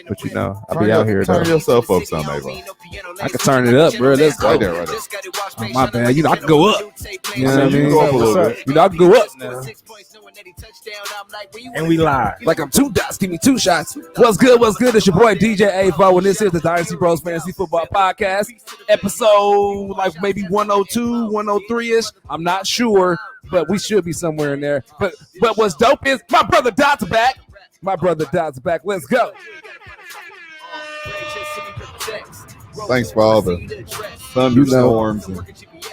But you know, I'll be out here. Turn yourself up some, Ava. I can turn it up, bro. Let's go. Right there. Oh, my bad. You know, I can go up. You know what I mean? Go up a little bit. You know, I can go up now. And we live. Like I'm 2 dots, give me 2 shots. What's good? What's good? It's your boy DJ Avo, and this is the Dynasty Bros Fantasy Football Podcast, episode like maybe 102, 103-ish. I'm not sure, but we should be somewhere in there. But what's dope is my brother Dot's back. My brother Dot's back. Let's go. Thanks for all the thunderstorms and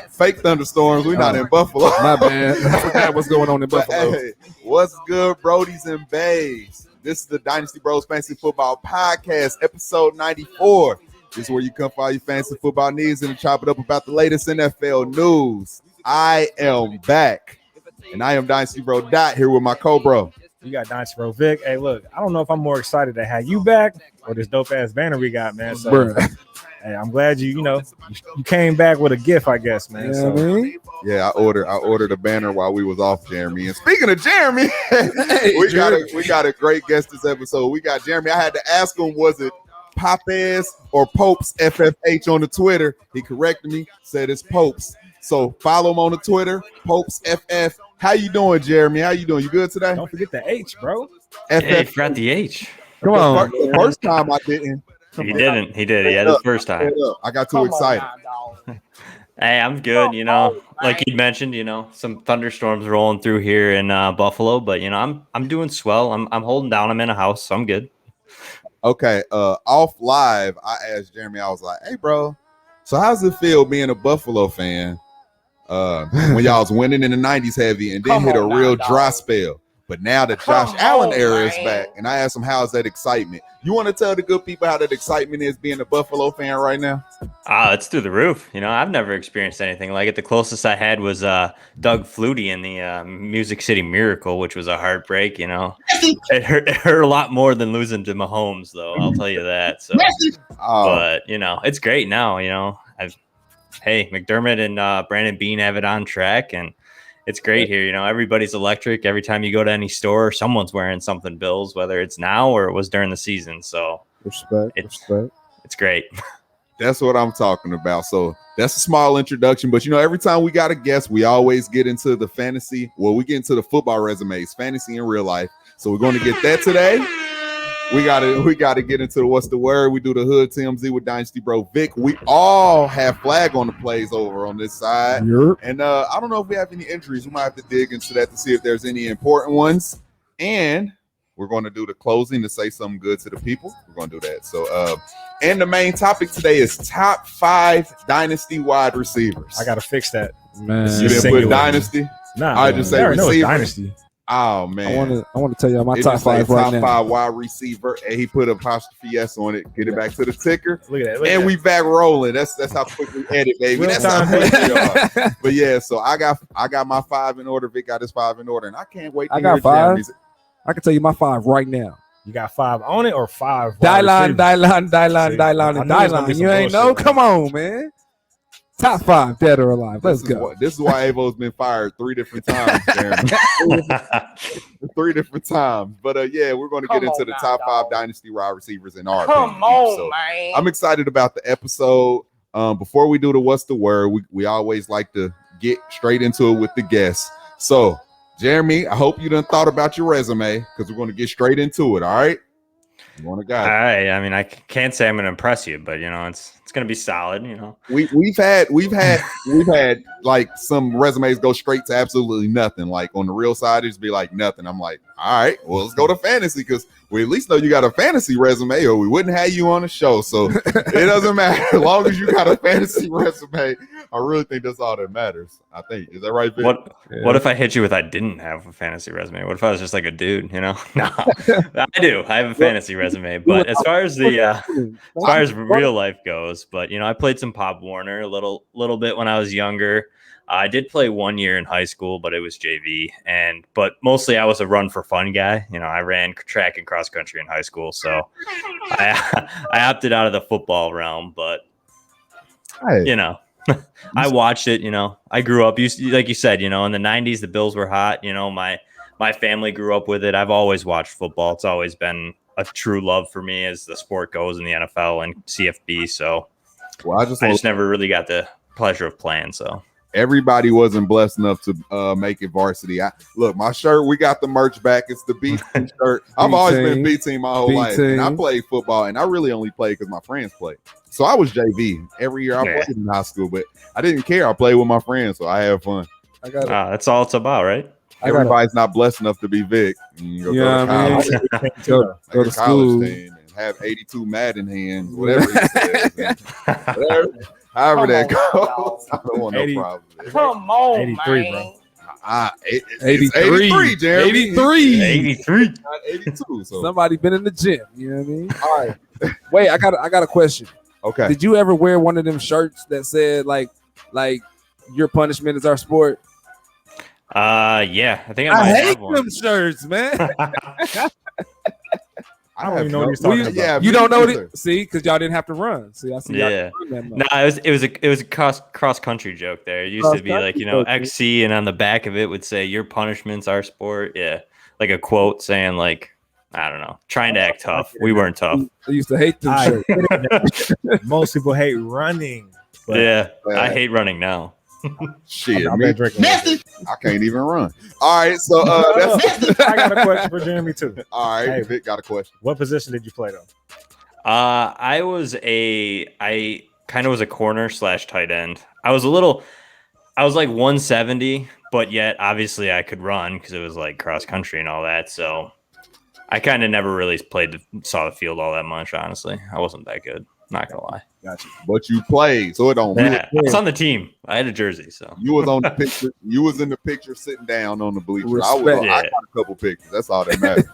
fake thunderstorms. We're not in Buffalo. My bad. I forgot what's going on in Buffalo. Hey, what's good, Brodies and Bays? This is the Dynasty Bros Fantasy Football Podcast, episode 94. This is where you come for all your fantasy football needs and chop it up about the latest NFL news. I am back, and I am Dynasty Bro Dot here with my co-bro. You got Dynasty Bro Vic. Hey, look, I don't know if I'm more excited to have you back or this dope ass banner we got, man. So, hey, I'm glad you came back with a gift, I guess, man. You so, know what I mean? Yeah, I ordered a banner while we was off, Jeremy. And speaking of Jeremy, we got a great guest this episode. We got Jeremy. I had to ask him, was it Popes or Popes FFH on the Twitter? He corrected me, said it's Popes. So follow him on the Twitter, Popes FF. How you doing, Jeremy? How you doing? You good today? Don't forget the H, bro. FF. Hey, forgot the H. Come on. The first time I didn't. He didn't. He did. He had his first time. I got too excited. Hey, I'm good. You know, like you mentioned, some thunderstorms rolling through here in Buffalo, but I'm doing swell. I'm holding down. I'm in a house, so I'm good. Okay. Off live, I asked Jeremy. I was like, "Hey, bro, so how's it feel being a Buffalo fan when y'all was winning in the '90s heavy and then hit a real dry spell? But now the Josh Allen era is back, and I asked him, how's that excitement? You want to tell the good people how that excitement is being a Buffalo fan right now? It's through the roof. I've never experienced anything like it. The closest I had was Doug Flutie in the Music City Miracle, which was a heartbreak. It hurt a lot more than losing to Mahomes, though. I'll tell you that. So, but it's great now. Hey, McDermott and Brandon Beane have it on track, and it's great here. Everybody's electric. Every time you go to any store, someone's wearing something Bills, whether it's now or it was during the season. So Respect. It's great. That's what I'm talking about. So that's a small introduction. But, every time we got a guest, we always get into the fantasy. Well, we get into the football resumes, fantasy in real life. So we're going to get that today. We gotta get into the what's the word. We do the hood TMZ with Dynasty Bro Vic. We all have flag on the plays over on this side. Yep. And I don't know if we have any injuries. We might have to dig into that to see if there's any important ones. And we're going to do the closing to say something good to the people. We're going to do that. So and the main topic today is top 5 Dynasty wide receivers. I gotta fix that. Man. You didn't put Dynasty? Nah, I just say receiver. Dynasty. Oh man, I want to tell you my top 5 right now. Top 5 wide receiver, and he put apostrophe S on it. Get it back to the ticker. Look at that. And we back rolling. That's how quick we edit, baby. That's how quick we are. But yeah, so I got my 5 in order. Vic got his 5 in order, and I can't wait to hear 5. Jeremy's. I can tell you my 5 right now. You got 5 on it or 5? Dylan. You ain't know? Come on, man. Top 5, dead or alive. Let's go. This is why Avo's been fired 3 different times, Jeremy. 3 different times. But yeah, we're going to get into the top 5 Dynasty wide receivers in our opinion. So man. I'm excited about the episode. Before we do the what's the word, we always like to get straight into it with the guests. So, Jeremy, I hope you done thought about your resume because we're going to get straight into it. All right. You want a guy? All right. I mean, I can't say I'm going to impress you, but it's going to be solid. We've had like some resumes go straight to absolutely nothing. Like on the real side, it's be like nothing. I'm like, all right, well, let's go to fantasy because we at least know you got a fantasy resume, or we wouldn't have you on the show. So it doesn't matter as long as you got a fantasy resume. I really think that's all that matters. I think is that right, Vic? What if I hit you with I didn't have a fantasy resume? What if I was just like a dude? No, I do. I have a fantasy resume, but as far as real life goes, but I played some Pop Warner a little bit when I was younger. I did play 1 year in high school, but it was JV, but mostly I was a run for fun guy. I ran track and cross country in high school, so I opted out of the football realm. But I watched it. I grew up. Like you said, in the '90s, the Bills were hot. My family grew up with it. I've always watched football. It's always been a true love for me as the sport goes in the NFL and CFB. So Well, I just never really got the pleasure of playing. So everybody wasn't blessed enough to make it varsity. Look, my shirt, we got the merch back. It's the B team shirt. I've always been B team my whole life. And I played football, and I really only played because my friends played. So I was JV every year. I played in high school, but I didn't care. I played with my friends, so I had fun. That's all it's about, right? Everybody's not blessed enough to be Vic. Go to school team and have 82 Madden hands, whatever he says. However that goes. I don't want no problem. Come on, 83, bro. 83, Jeremy. 83. Not 82. So Somebody been in the gym. You know what I mean? All right. Wait, I got a question. Okay. Did you ever wear one of them shirts that said like your punishment is our sport? Yeah, I think I might hate have one. them shirts, man. I don't even know what he's talking about. Yeah, You don't know it? See, because y'all didn't have to run. See, I see. Yeah. No, it was a cross country joke there. It used to be like, XC, and on the back of it would say your punishment's our sport. Yeah. Like a quote saying like, I don't know, trying to act tough. We weren't tough. I used to hate them shirts. Most people hate running. But Yeah. I hate running now. Shit, I've me, been drinking. I can't even run. All right, so that's I got a question for Jeremy too. all right. Hey. Vic got a question. What position did you play though? I kind of was a corner / tight end. I was like 170, but yet obviously I could run because it was like cross country and all that. So I kind of never really saw the field all that much. Honestly, I wasn't that good. Not gonna lie. Gotcha. But you played, so it don't. Yeah, I was on the team. I had a jersey, so You was on the picture. You was in the picture sitting down on the bleachers. Respect. I got a couple pictures. That's all that matters.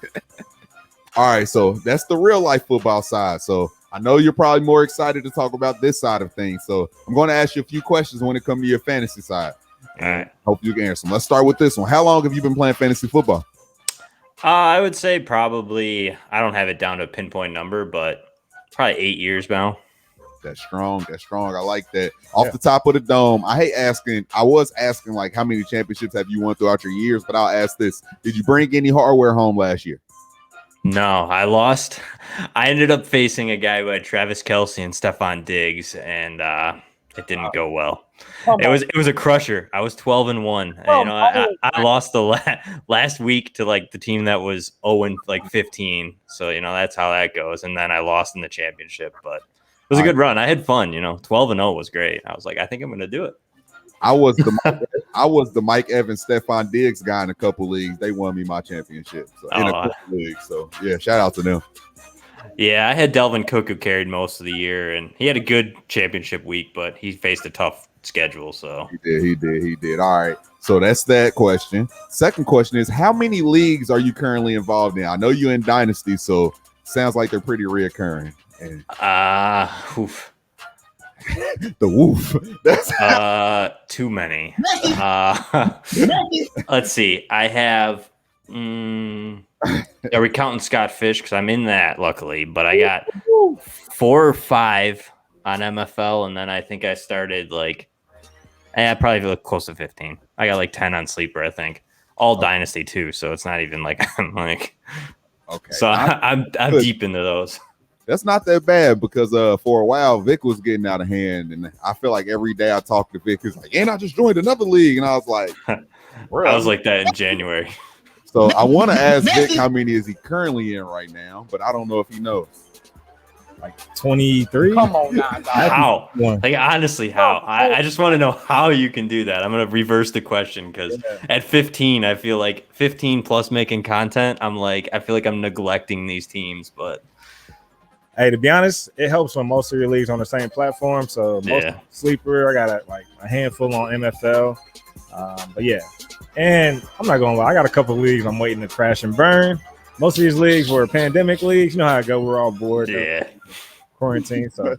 All right, so that's the real life football side. So I know you're probably more excited to talk about this side of things. So I'm going to ask you a few questions when it comes to your fantasy side. all right. Hope you can answer them. Let's start with this one. How long have you been playing fantasy football? I would say probably, I don't have it down to a pinpoint number, but probably 8 years now. That's strong. That's strong. I like that. Off the top of the dome, I hate asking. I was asking like how many championships have you won throughout your years, but I'll ask this: did you bring any hardware home last year? No, I lost. I ended up facing a guy who had Travis Kelce and Stephon Diggs, and it didn't go well. It was a crusher. I was 12-1. And, I lost the last week to like the team that was 0-15. So that's how that goes. And then I lost in the championship, but it was a good run. I had fun. 12-0 was great. I was like, I think I'm gonna do it. I was the Mike Evans, Stephon Diggs guy in a couple leagues. They won me my championship in a couple leagues. So yeah, shout out to them. Yeah, I had Delvin Cook who carried most of the year, and he had a good championship week, but he faced a tough schedule. So He did. All right. So that's that question. Second question is, how many leagues are you currently involved in? I know you're in Dynasty, so sounds like they're pretty reoccurring. And oof. the woof. That's Too many. Let's see. I have. Are we counting Scott Fish? Because I'm in that, luckily. But I got 4 or 5 on MFL, and then I think I started probably look close to 15. I got like 10 on Sleeper, I think. All Dynasty too, so it's not even like I'm like. Okay. So I'm deep into those. That's not that bad because for a while Vic was getting out of hand, and I feel like every day I talk to Vic, he's like, "And I just joined another league," and I was like, I was like that in January. So I want to ask Vic how many is he currently in right now, but I don't know if he knows. Like 23. Come on now, dog. How? Like honestly, how? I just want to know how you can do that. I'm gonna reverse the question because at 15, I feel like 15 plus making content. I feel like I'm neglecting these teams, but. Hey, to be honest, it helps when most of your leagues on the same platform. So most Sleeper, I got a handful on MFL. But yeah, and I'm not gonna lie, I got a couple of leagues I'm waiting to crash and burn. Most of these leagues were pandemic leagues. You know how it go. We're all bored. Quarantine. So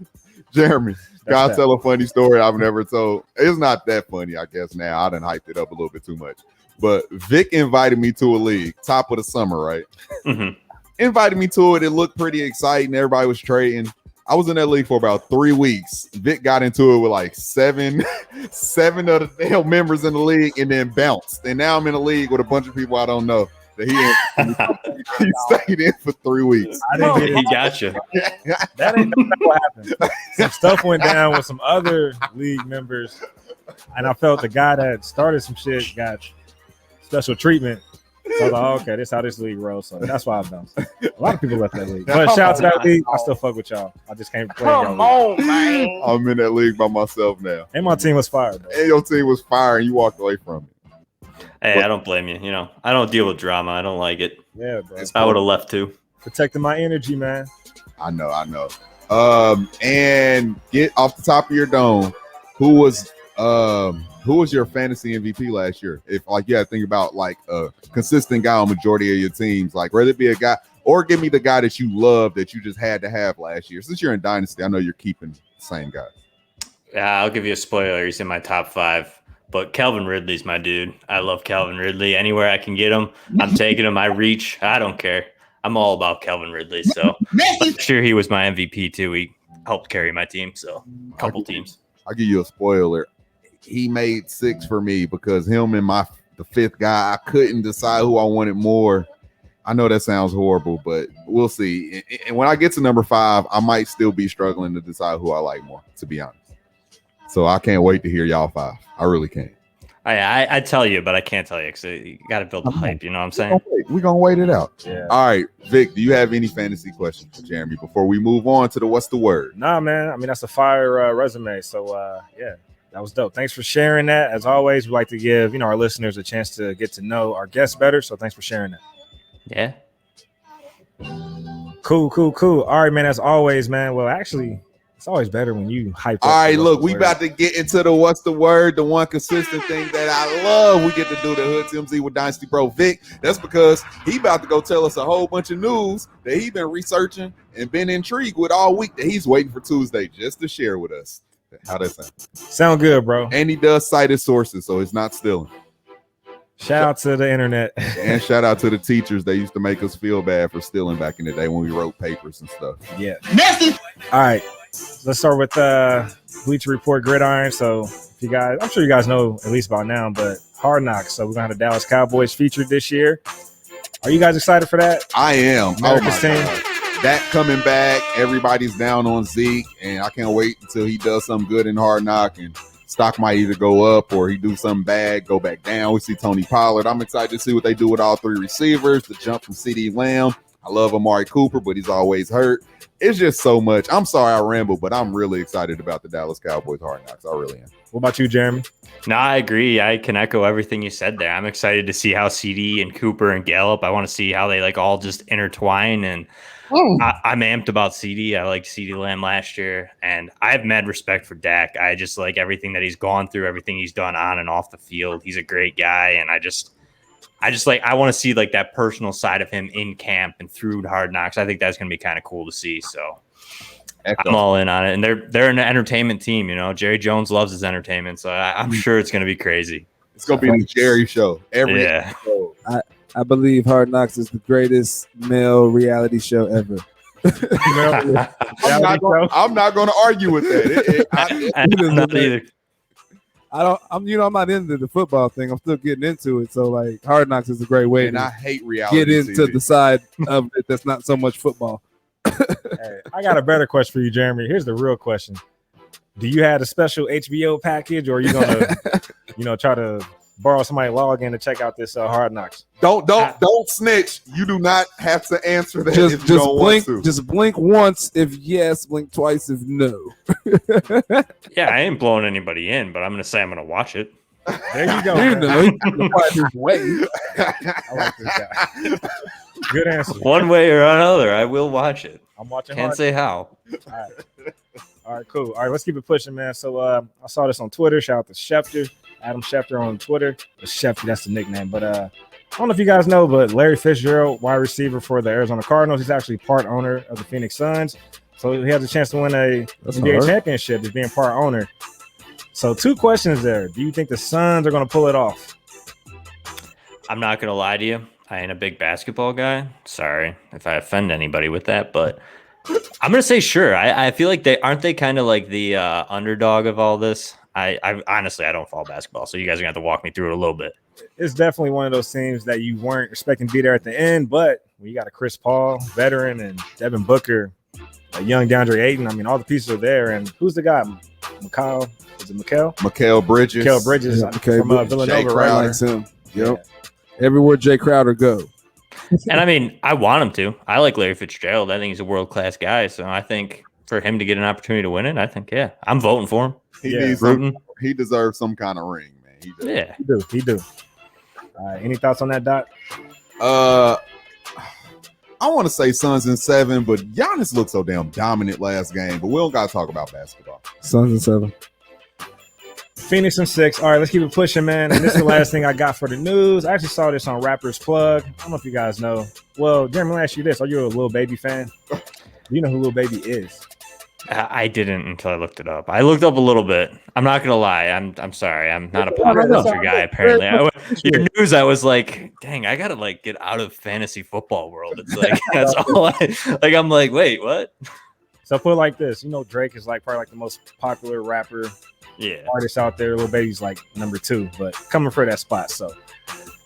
Jeremy, gotta tell a funny story I've never told. It's not that funny, I guess. Now I done hyped it up a little bit too much. But Vic invited me to a league, top of the summer, right? Mm-hmm. Invited me to it. It looked pretty exciting. Everybody was trading. I was in that league for about 3 weeks. Vic got into it with like seven of the damn members in the league and then bounced. And now I'm in a league with a bunch of people I don't know He stayed in for 3 weeks. I didn't get He got you. That ain't what happened. Some stuff went down with some other league members, and I felt the guy that started some shit got special treatment. So I was like, oh, okay, this is how this league rolls. So that's why I've done. A lot of people left that league. But shout out to that league. I still fuck with y'all. I just can't play. Come on, man. I'm in that league by myself now. And my team was fired. Bro. And your team was fire and you walked away from it. Hey, I don't blame you. You know, I don't deal with drama. I don't like it. Yeah, bro. I would have left too. Protecting my energy, man. I know. And get off the top of your dome, who was your fantasy MVP last year? If like you had to think about like a consistent guy on majority of your teams, like whether it be a guy or give me the guy that you love that you just had to have last year. Since you're in Dynasty, I know you're keeping the same guy. Yeah, I'll give you a spoiler. He's in my top 5. But Calvin Ridley's my dude. I love Calvin Ridley. Anywhere I can get him, I'm taking him. I reach. I don't care. I'm all about Calvin Ridley. So I'm sure he was my MVP too. He helped carry my team. So a couple teams. I'll give you a spoiler. He made 6 for me because him and the 5th guy, I couldn't decide who I wanted more. I know that sounds horrible, but we'll see. And when I get to number 5, I might still be struggling to decide who I like more, to be honest. So I can't wait to hear y'all 5. I really can't. I tell you, but I can't tell you because you got to build the hype. You know what I'm saying? We're going to wait it out. Yeah. All right, Vic, do you have any fantasy questions for Jeremy before we move on to the what's the word? Nah, man. I mean, that's a fire resume. So, yeah, that was dope. Thanks for sharing that. As always, we like to give, our listeners a chance to get to know our guests better. So thanks for sharing that. Yeah. Cool. All right, man. As always, man. Well, actually, it's always better when you hype up. All right, look, we about to get into the what's the word, the one consistent thing that I love. We get to do the Hood TMZ with Dynasty Bro Vic. That's because he about to go tell us a whole bunch of news that he been researching and been intrigued with all week that he's waiting for Tuesday just to share with us. How that sound? Sound good, bro. And he does cite his sources, so it's not stealing. Shout out to the internet. And shout out to the teachers. They used to make us feel bad for stealing back in the day when we wrote papers and stuff. Yeah. Nasty. All right. Let's start with Bleacher Report Gridiron. So if you guys, I'm sure you guys know at least about now, but Hard Knocks. So we're gonna have the Dallas Cowboys featured this year. Are you guys excited for that? I am. America's team. That coming back. Everybody's down on Zeke, and I can't wait until he does something good in Hard Knock and stock might either go up or he do something bad, go back down. We see Tony Pollard. I'm excited to see what they do with all 3 receivers. The jump from CeeDee Lamb. I love Amari Cooper, but he's always hurt. It's just so much. I'm sorry I rambled, but I'm really excited about the Dallas Cowboys Hard Knocks. I really am. What about you, Jeremy? No, I agree. I can echo everything you said there. I'm excited to see how CD and Cooper and Gallup, I want to see how they like all just intertwine. And I'm amped about CD. I liked CD Lamb last year, and I have mad respect for Dak. I just like everything that he's gone through, everything he's done on and off the field. He's a great guy, and I want to see like that personal side of him in camp and through Hard Knocks. I think that's going to be kind of cool to see. So I'm all in on it, and they're an entertainment team. Jerry Jones loves his entertainment, so I'm sure it's going to be crazy. It's going to be the Jerry show every episode. I believe Hard Knocks is the greatest male reality show ever. I'm not going to argue with that. I'm not either. I'm not into the football thing. I'm still getting into it. So like Hard Knocks is a great way and to I hate reality get into TV. the side of it that's not so much football. Hey, I got a better question for you, Jeremy. Here's the real question. Do you have a special HBO package, or are you gonna try to borrow somebody's login to check out this Hard Knocks? Don't snitch. You do not have to answer that. Just if you don't blink. want to. Just blink once if yes. Blink twice if no. Yeah, I ain't blowing anybody in, but I'm going to say I'm going to watch it. There you go. Way. I like this guy. Good answer. One way or another, I will watch it. I'm watching. Can't say how. All right, cool. All right, let's keep it pushing, man. So I saw this on Twitter. Shout out to Schefter, Adam Schefter on Twitter. Schefter, that's the nickname. But I don't know if you guys know, but Larry Fitzgerald, wide receiver for the Arizona Cardinals, he's actually part owner of the Phoenix Suns. So he has a chance to win a NBA championship as being part owner. So 2 questions there. Do you think the Suns are going to pull it off? I'm not going to lie to you. I ain't a big basketball guy. Sorry if I offend anybody with that, but I'm going to say sure. I feel like they kind of like the underdog of all this. I honestly, I don't follow basketball, so you guys are going to have to walk me through it a little bit. it's definitely one of those teams that you weren't expecting to be there at the end. But when you got a Chris Paul, veteran, and Devin Booker, a young DeAndre Ayton, I mean, all the pieces are there. And who's the guy? Mikal? Is it Mikal? Mikal Bridges. Mikal Bridges from Villanova, right? Likes him. Yep. Yeah. Everywhere Jay Crowder go. And I mean, I want him to. I like Larry Fitzgerald. I think he's a world-class guy. So I think for him to get an opportunity to win it, I think, yeah, I'm voting for him. He deserves some kind of ring, man. He do. Any thoughts on that, Doc? I want to say Suns in 7, but Giannis looked so damn dominant last game. But we don't got to talk about basketball. Suns in 7. Phoenix in 6. All right, let's keep it pushing, man. And this is the last thing I got for the news. I actually saw this on Rapper's Plug. I don't know if you guys know. Well, Jeremy, let me ask you this. Are you a Lil Baby fan? Do you know who Lil Baby is? I didn't until I looked it up. I looked up a little bit. I'm not gonna lie. I'm sorry. I'm not a pop culture guy. Apparently, your news. I was like, dang, I gotta like get out of fantasy football world. It's like that's all. I'm like, wait, what? So put it like this. You know, Drake is like probably like the most popular rapper, artist out there. Lil Baby's like number 2, but coming for that spot. So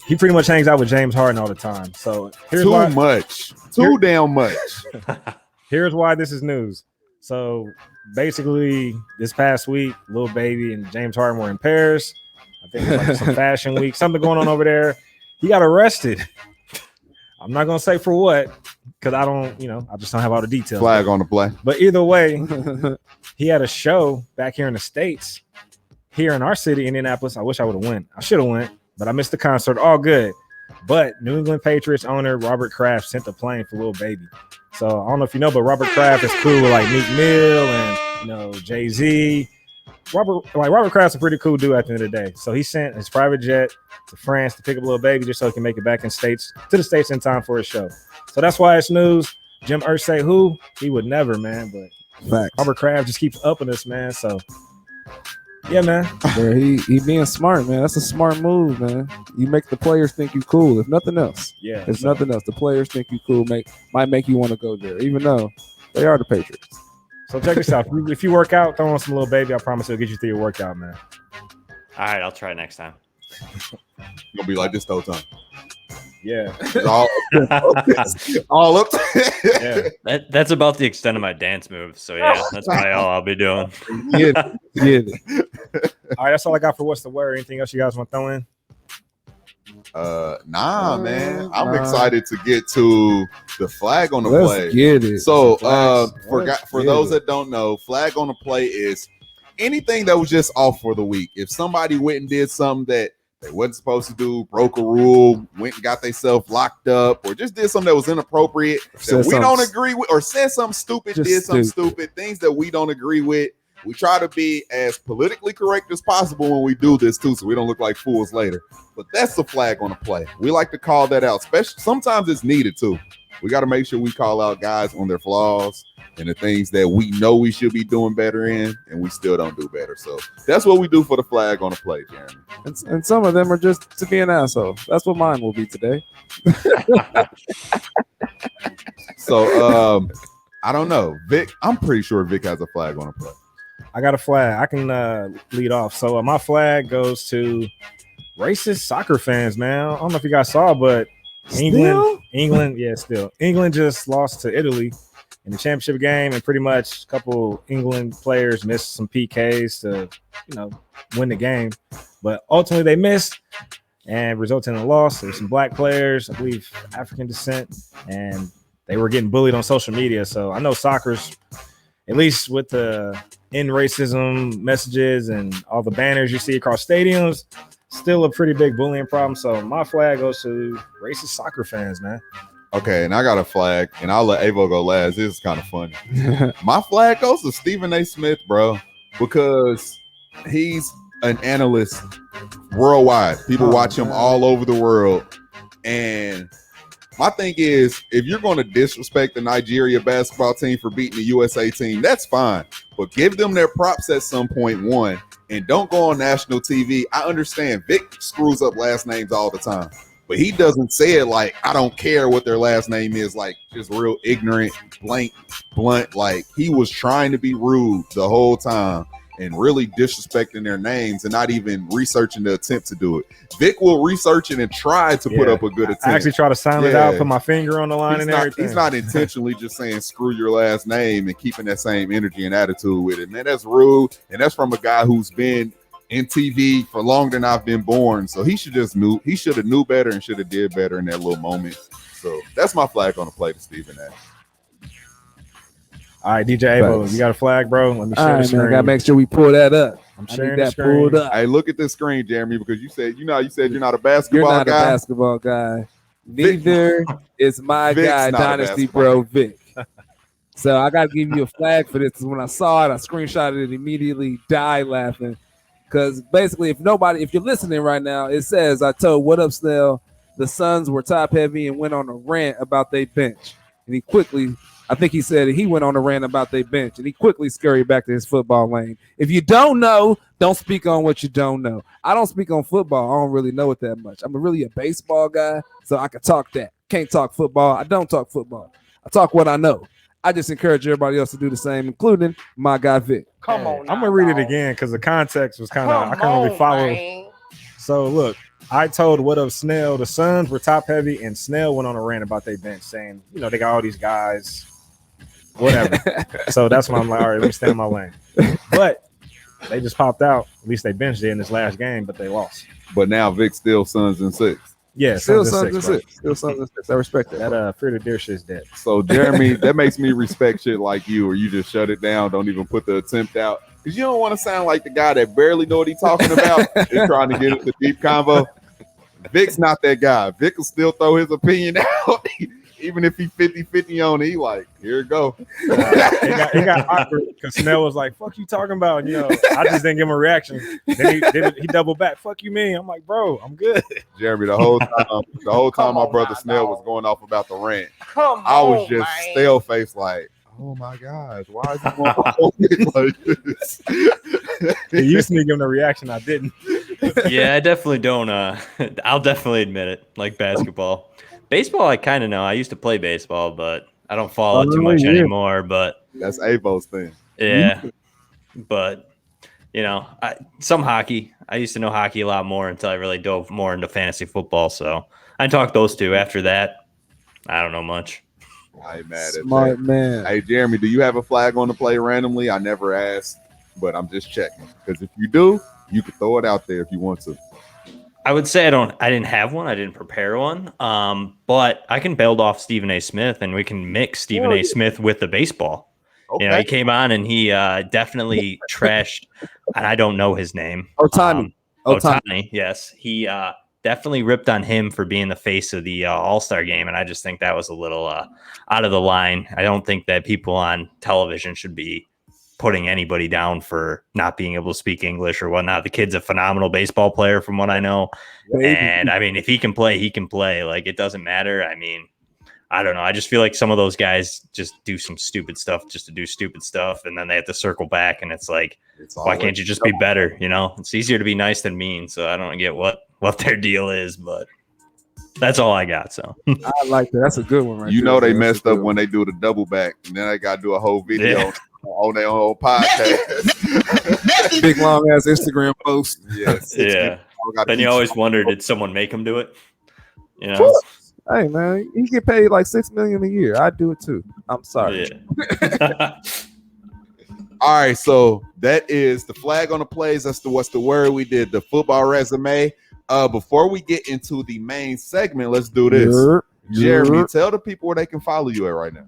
he pretty much hangs out with James Harden all the time. So here's too damn much. Here's why this is news. So basically, this past week, Lil Baby and James Harden were in Paris. I think it was like some fashion week, something going on over there. He got arrested. I'm not gonna say for what, because I just don't have all the details. Flag on the play. But either way, he had a show back here in the States, here in our city, Indianapolis. I wish I would have went. I should have went, but I missed the concert. All good. But New England Patriots owner Robert Kraft sent a plane for Lil Baby. So I don't know if you know, but Robert Kraft is cool with like Meek Mill and Jay-Z. Robert Kraft's a pretty cool dude at the end of the day. So he sent his private jet to France to pick up Lil Baby just so he can make it back to the States in time for his show. So that's why it's news. Jim Irsay, who? He would never, man. But facts. Robert Kraft just keeps upping us, man. So yeah, man. Yeah, he being smart, man. That's a smart move, man. You make the players think you cool, if nothing else. Yeah. If nothing else, the players think you cool, might make you want to go there, even though they are the Patriots. So check this out. If you work out, throw on some Lil Baby. I promise it'll get you through your workout, man. All right, I'll try next time. You'll be like this the whole time. Yeah. all up. Yeah. That's about the extent of my dance moves. So yeah, that's probably all I'll be doing. Yeah. All right, that's all I got for what's the word. Anything else you guys want to throw in? Nah, man. I'm excited to get to the flag on the play. Let's get it. So for those that don't know, flag on the play is anything that was just off for the week. If somebody went and did something that they wasn't supposed to do, broke a rule, went and got themselves locked up, or just did something that was inappropriate that we don't agree with, or said something stupid, something stupid, things that we don't agree with. We try to be as politically correct as possible when we do this too, so we don't look like fools later. But that's the flag on the play. We like to call that out, especially sometimes it's needed too. We got to make sure we call out guys on their flaws and the things that we know we should be doing better in, and we still don't do better. So that's what we do for the flag on the play, Jeremy. And some of them are just to be an asshole. That's what mine will be today. So I don't know. Vic, I'm pretty sure Vic has a flag on the play. I got a flag. I can lead off. So my flag goes to racist soccer fans, man. I don't know if you guys saw, but England just lost to Italy in the championship game, and pretty much a couple England players missed some PKs to, win the game. But ultimately they missed and resulted in a loss. There's some black players, I believe African descent, and they were getting bullied on social media. So I know soccer's, at least with the end racism messages and all the banners you see across stadiums, still a pretty big bullying problem. So my flag goes to racist soccer fans, man. Okay, and I got a flag, and I'll let Avo go last. This is kind of funny. My flag goes to Stephen A. Smith, bro, because he's an analyst worldwide. People watch him all over the world. And my thing is, if you're going to disrespect the Nigeria basketball team for beating the USA team, that's fine. But give them their props at some point, one, and don't go on national TV. I understand Vic screws up last names all the time, but he doesn't say it like, I don't care what their last name is, like just real ignorant, blunt. Like he was trying to be rude the whole time. and really disrespecting their names and not even researching the attempt to do it. Vic will research it and try to put up a good attempt. I actually try to sound it out, put my finger on the line everything. He's not intentionally just saying screw your last name and keeping that same energy and attitude with it. Man, that's rude. And that's from a guy who's been in TV for longer than I've been born. So he should have knew better and should have did better in that little moment. So that's my flag on the play to Stephen Nash. All right, DJ Avo, you got a flag, bro? Let me share the screen. Man, I gotta make sure we pull that up. I'm sharing that pulled up. Hey, look at this screen, Jeremy, because you said you're not a basketball guy. You're not a basketball guy. Neither is my guy, Dynasty Bro Vic. So I gotta give you a flag for this. When I saw it, I screenshotted it immediately, died laughing. Because basically, if you're listening right now, it says, I told What Up Snell the Suns were top heavy and went on a rant about their bench. And I think he said he went on a rant about their bench, and he quickly scurried back to his football lane. If you don't know, don't speak on what you don't know. I don't speak on football. I don't really know it that much. I'm really a baseball guy, so I can talk that. Can't talk football. I don't talk football. I talk what I know. I just encourage everybody else to do the same, including my guy Vic. Come on, I'm gonna read it again because the context was kind of I couldn't really follow. Man. So look, I told What Up Snell the Suns were top heavy, and Snell went on a rant about their bench, saying, they got all these guys. Whatever. So that's why I'm like, all right, let me stay in my lane. But they just popped out. At least they benched it in this last game, but they lost. But now Vic's still Suns and 6. Yeah, still Suns and 6. Still Suns and 6. I respect that. That fear to deer shit's dead. So Jeremy, that makes me respect shit like you, or you just shut it down, don't even put the attempt out. Because you don't want to sound like the guy that barely know what he's talking about and trying to get into deep convo. Vic's not that guy. Vic will still throw his opinion out. Even if he 50-50 on it, he like, here it go. It got awkward because Snell was like, fuck you talking about? And, I just didn't give him a reaction. Then he doubled back. Fuck you mean? I'm like, bro, I'm good. Jeremy, the whole time my brother Snell was going off about the rant, I was just stale faced like, oh my gosh, why is he going off like this? He used to me giving a reaction. I didn't. Yeah, I definitely don't. I'll definitely admit it. Like basketball. Baseball, I kind of know. I used to play baseball, but I don't follow it too much anymore. But that's Avo's thing. Yeah, but some hockey. I used to know hockey a lot more until I really dove more into fantasy football. So I talked those two. After that, I don't know much. I ain't mad at Smart man. Hey Jeremy, do you have a flag on the play randomly? I never asked, but I'm just checking because if you do, you can throw it out there if you want to. I would say I didn't have one. I didn't prepare one. But I can build off Stephen A. Smith, and we can mix Stephen A. Smith with the baseball. Okay. He came on and he definitely trashed, and I don't know his name. Ohtani. Yes. He definitely ripped on him for being the face of the All-Star game, and I just think that was a little out of the line. I don't think that people on television should be putting anybody down for not being able to speak English or whatnot. The kid's a phenomenal baseball player from what I know. And I mean, if he can play, he can play. Like, it doesn't matter. I mean, I don't know. I just feel like some of those guys just do some stupid stuff just to do stupid stuff. And then they have to circle back. And it's like, why can't you just be better? It's easier to be nice than mean. So I don't get what their deal is, but that's all I got. So I like that. That's a good one, right? They messed up when they do the double back, and then they got to do a whole video on their own podcast. Big long ass Instagram post. Yes. Yeah. Then you always wonder, did someone make him do it? Hey man, he get paid like $6 million a year. I do it too. I'm sorry. Yeah. All right, so that is the flag on the plays. That's what's the word. We did the football resume. Before we get into the main segment, let's do this. Jeremy, tell the people where they can follow you at right now.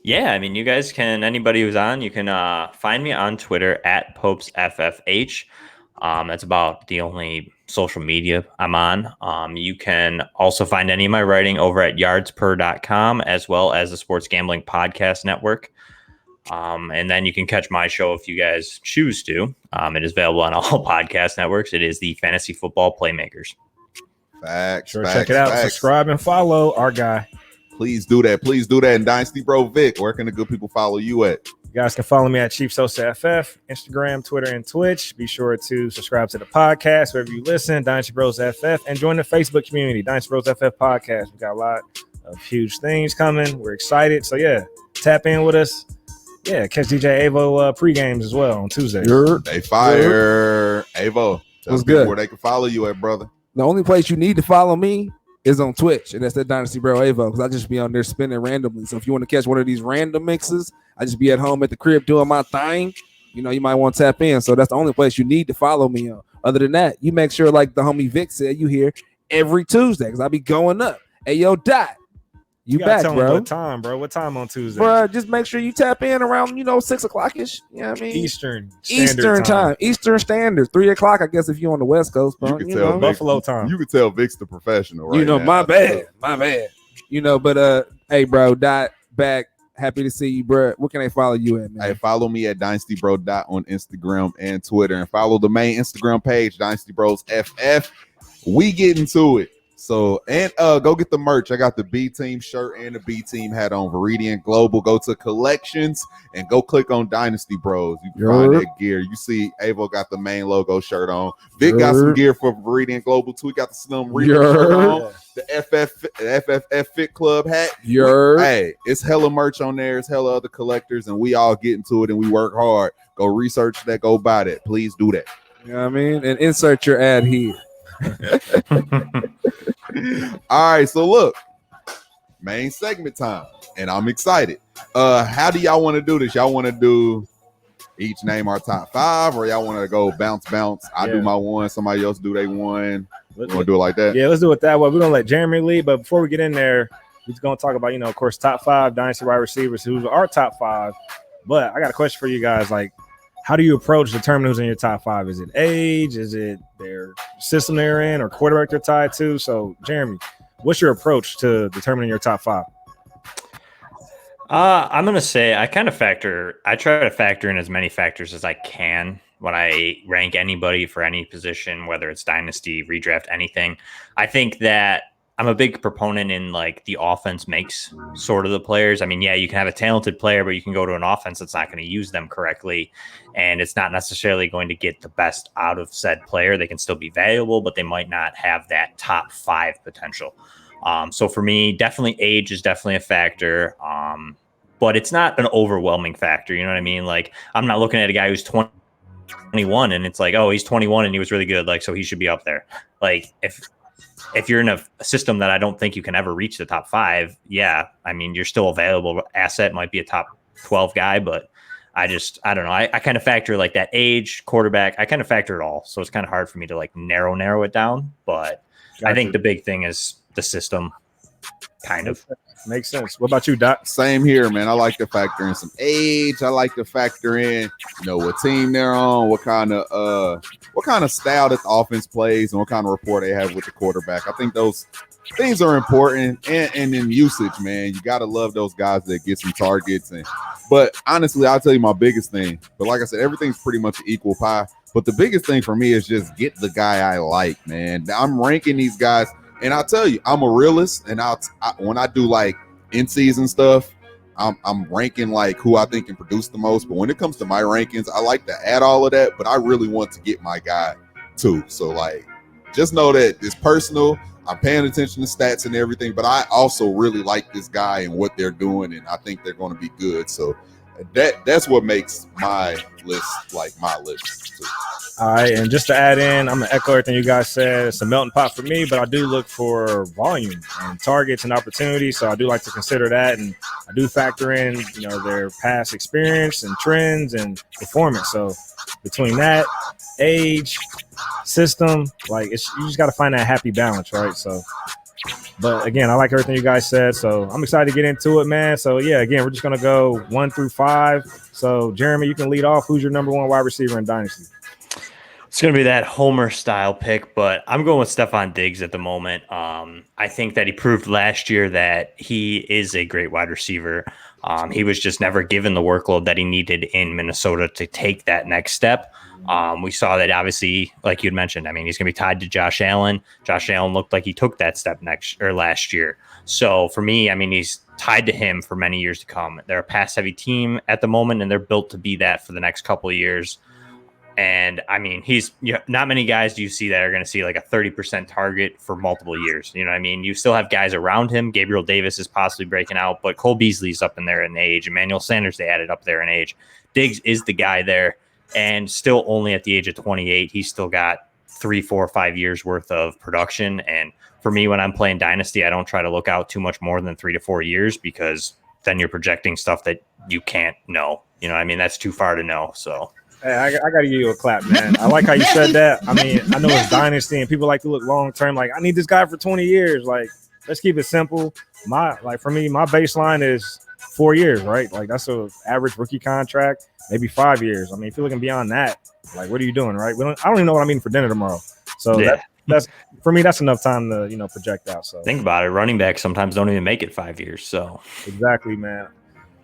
Yeah, I mean, you guys can, anybody who's on, you can find me on Twitter at PopesFFH. That's about the only social media I'm on. You can also find any of my writing over at yardspur.com, as well as the Sports Gambling Podcast Network. And then you can catch my show if you guys choose to. It is available on all podcast networks. It is the Fantasy Football Playmakers. Facts. Check it out. Subscribe and follow our guy. Please do that. And Dynasty Bro Vic, where can the good people follow you at? You guys can follow me at Chief Sosa FF, Instagram, Twitter, and Twitch. Be sure to subscribe to the podcast wherever you listen, Dynasty Bros FF, and join the Facebook community, Dynasty Bros FF Podcast. We got a lot of huge things coming. We're excited. So yeah, tap in with us. Yeah, catch DJ Avo pre-games as well on Tuesday. They fire Avo. Tell What's people good? where they can follow you at, brother. The only place you need to follow me is on Twitch, and that's that Dynasty Bro Avo, because I just be on there spinning randomly. So if you want to catch one of these random mixes, I just be at home at the crib doing my thing. You know, you might want to tap in. So that's the only place you need to follow me on. Other than that, you make sure, like the homie Vic said, you here every Tuesday, because I be going up. Hey, yo, Dot, you back, tell bro? What time, bro? What time on Tuesday? Bro, just make sure you tap in around, 6 o'clock-ish. You know what I mean? Eastern time. Eastern Standard. 3 o'clock, I guess, if you're on the West Coast, bro. You can tell Buffalo time. You can tell Vic's the professional, right? My bad. But hey, bro, Dot back. Happy to see you, bro. What can they follow you at, man? Hey, follow me at DynastyBro on Instagram and Twitter, and follow the main Instagram page, DynastyBrosFF. We get into it. So, and go get the merch. I got the B Team shirt and the B Team hat on Veridian Global. Go to collections and go click on Dynasty Bros. You can find that gear. You see Avo got the main logo shirt on. Vic got some gear for Veridian Global too. He got the Slim Remix shirt on. The FFF Fit Club hat. Hey, it's hella merch on there. It's hella other collectors, and we all get into it and we work hard. Go research that. Go buy that. Please do that. You know what I mean? And insert your ad here. All right, so look, main segment time, and I'm excited. How do y'all want to do this? Y'all want to do each name our top 5, or y'all want to go bounce? I do my one, somebody else do they one. Want to do it like that? Yeah, let's do it that way. We're gonna let Jeremy lead, but before we get in there, we're just gonna talk about, of course, top 5 Dynasty wide receivers who are top 5. But I got a question for you guys, like, how do you approach determining who's in your top 5? Is it age? Is it their system they're in or quarterback they're tied to? So, Jeremy, what's your approach to determining your top 5? I'm going to say I try to factor in as many factors as I can when I rank anybody for any position, whether it's dynasty, redraft, anything. I think that I'm a big proponent in like the offense makes sort of the players. I mean, yeah, you can have a talented player, but you can go to an offense that's not going to use them correctly. And it's not necessarily going to get the best out of said player. They can still be valuable, but they might not have that top 5 potential. So for me, definitely age is definitely a factor. But it's not an overwhelming factor. You know what I mean? Like, I'm not looking at a guy who's 21 and it's like, oh, he's 21 and he was really good. Like, so he should be up there. Like, if you're in a system that I don't think you can ever reach the top 5, yeah, I mean, you're still a valuable asset, might be a top 12 guy, but I don't know. I kind of factor like that age, quarterback. I kind of factor it all. So it's kind of hard for me to like narrow it down. But I think the big thing is the system kind of. Makes sense. What about you, Doc? Same here, man. I like to factor in some age. I like to factor in, what team they're on, what kind of style that the offense plays, and what kind of rapport they have with the quarterback. I think those things are important. And in usage, man, you gotta love those guys that get some targets. But honestly, I'll tell you my biggest thing. But like I said, everything's pretty much equal pie. But the biggest thing for me is just get the guy I like, man. I'm ranking these guys. And I'll tell you, I'm a realist, and when I do like in-season stuff, I'm ranking like who I think can produce the most. But when it comes to my rankings, I like to add all of that, but I really want to get my guy too. So like, just know that it's personal. I'm paying attention to stats and everything, but I also really like this guy and what they're doing, and I think they're going to be good. So that's what makes my list like my list too. All right, and just to add in, I'm gonna echo everything you guys said. It's a melting pot for me, but I do look for volume and targets and opportunities, so I do like to consider that, and I do factor in, their past experience and trends and performance. So between that, age, system, like you just got to find that happy balance, right? So, but again, I like everything you guys said, so I'm excited to get into it, man. So yeah, again, we're just gonna go 1 through 5. So Jeremy, you can lead off. Who's your number 1 wide receiver in Dynasty? It's going to be that Homer style pick, but I'm going with Stephon Diggs at the moment. I think that he proved last year that he is a great wide receiver. He was just never given the workload that he needed in Minnesota to take that next step. We saw that obviously, like you'd mentioned, I mean, he's going to be tied to Josh Allen. Josh Allen looked like he took that step last year. So for me, I mean, he's tied to him for many years to come. They're a pass heavy team at the moment, and they're built to be that for the next couple of years. And I mean, not many guys do you see that are going to see like a 30% target for multiple years. You know what I mean? You still have guys around him. Gabriel Davis is possibly breaking out, but Cole Beasley's up in there in age. Emmanuel Sanders, they added up there in age. Diggs is the guy there, and still only at the age of 28. He's still got 3, 4, 5 years worth of production. And for me, when I'm playing Dynasty, I don't try to look out too much more than 3 to 4 years, because then you're projecting stuff that you can't know. You know what I mean? That's too far to know. So. Hey, I got to give you a clap, man. I like how you said that. I mean, I know it's Dynasty and people like to look long term. Like, I need this guy for 20 years. Like, let's keep it simple. For me, my baseline is 4 years, right? Like, that's an average rookie contract, maybe 5 years. I mean, if you're looking beyond that, like, what are you doing, right? I don't even know what I'm eating for dinner tomorrow. So yeah. that's for me, that's enough time to project out. So think about it. Running backs sometimes don't even make it 5 years. So exactly, man.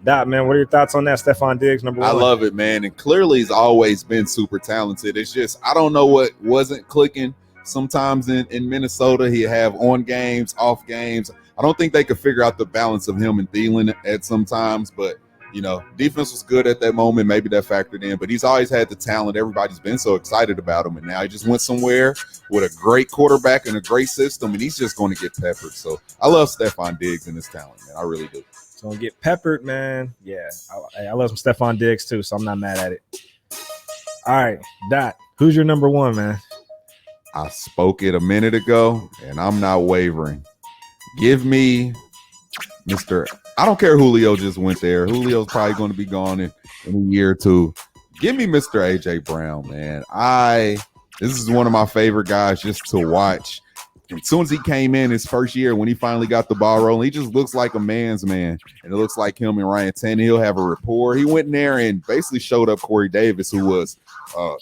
Dot, man, what are your thoughts on that? Stephon Diggs, number 1. I love it, man. And clearly he's always been super talented. It's just, I don't know what wasn't clicking sometimes in Minnesota. He'd have on games, off games. I don't think they could figure out the balance of him and Thielen at some times, but defense was good at that moment. Maybe that factored in, but he's always had the talent. Everybody's been so excited about him. And now he just went somewhere with a great quarterback and a great system, and he's just going to get peppered. So I love Stephon Diggs and his talent, man. I really do. Gonna get peppered, man. Yeah, I love some Stephon Diggs too, so I'm not mad at it. All right, Dot, who's your number 1, man? I spoke it a minute ago, and I'm not wavering. Give me Mr. I don't care. Julio just went there. Julio's probably going to be gone in a year or two. Give me Mr. AJ Brown, man. This is one of my favorite guys just to watch. As soon as he came in his first year, when he finally got the ball rolling, he just looks like a man's man. And it looks like him and Ryan Tannehill have a rapport. He went in there and basically showed up Corey Davis, who was a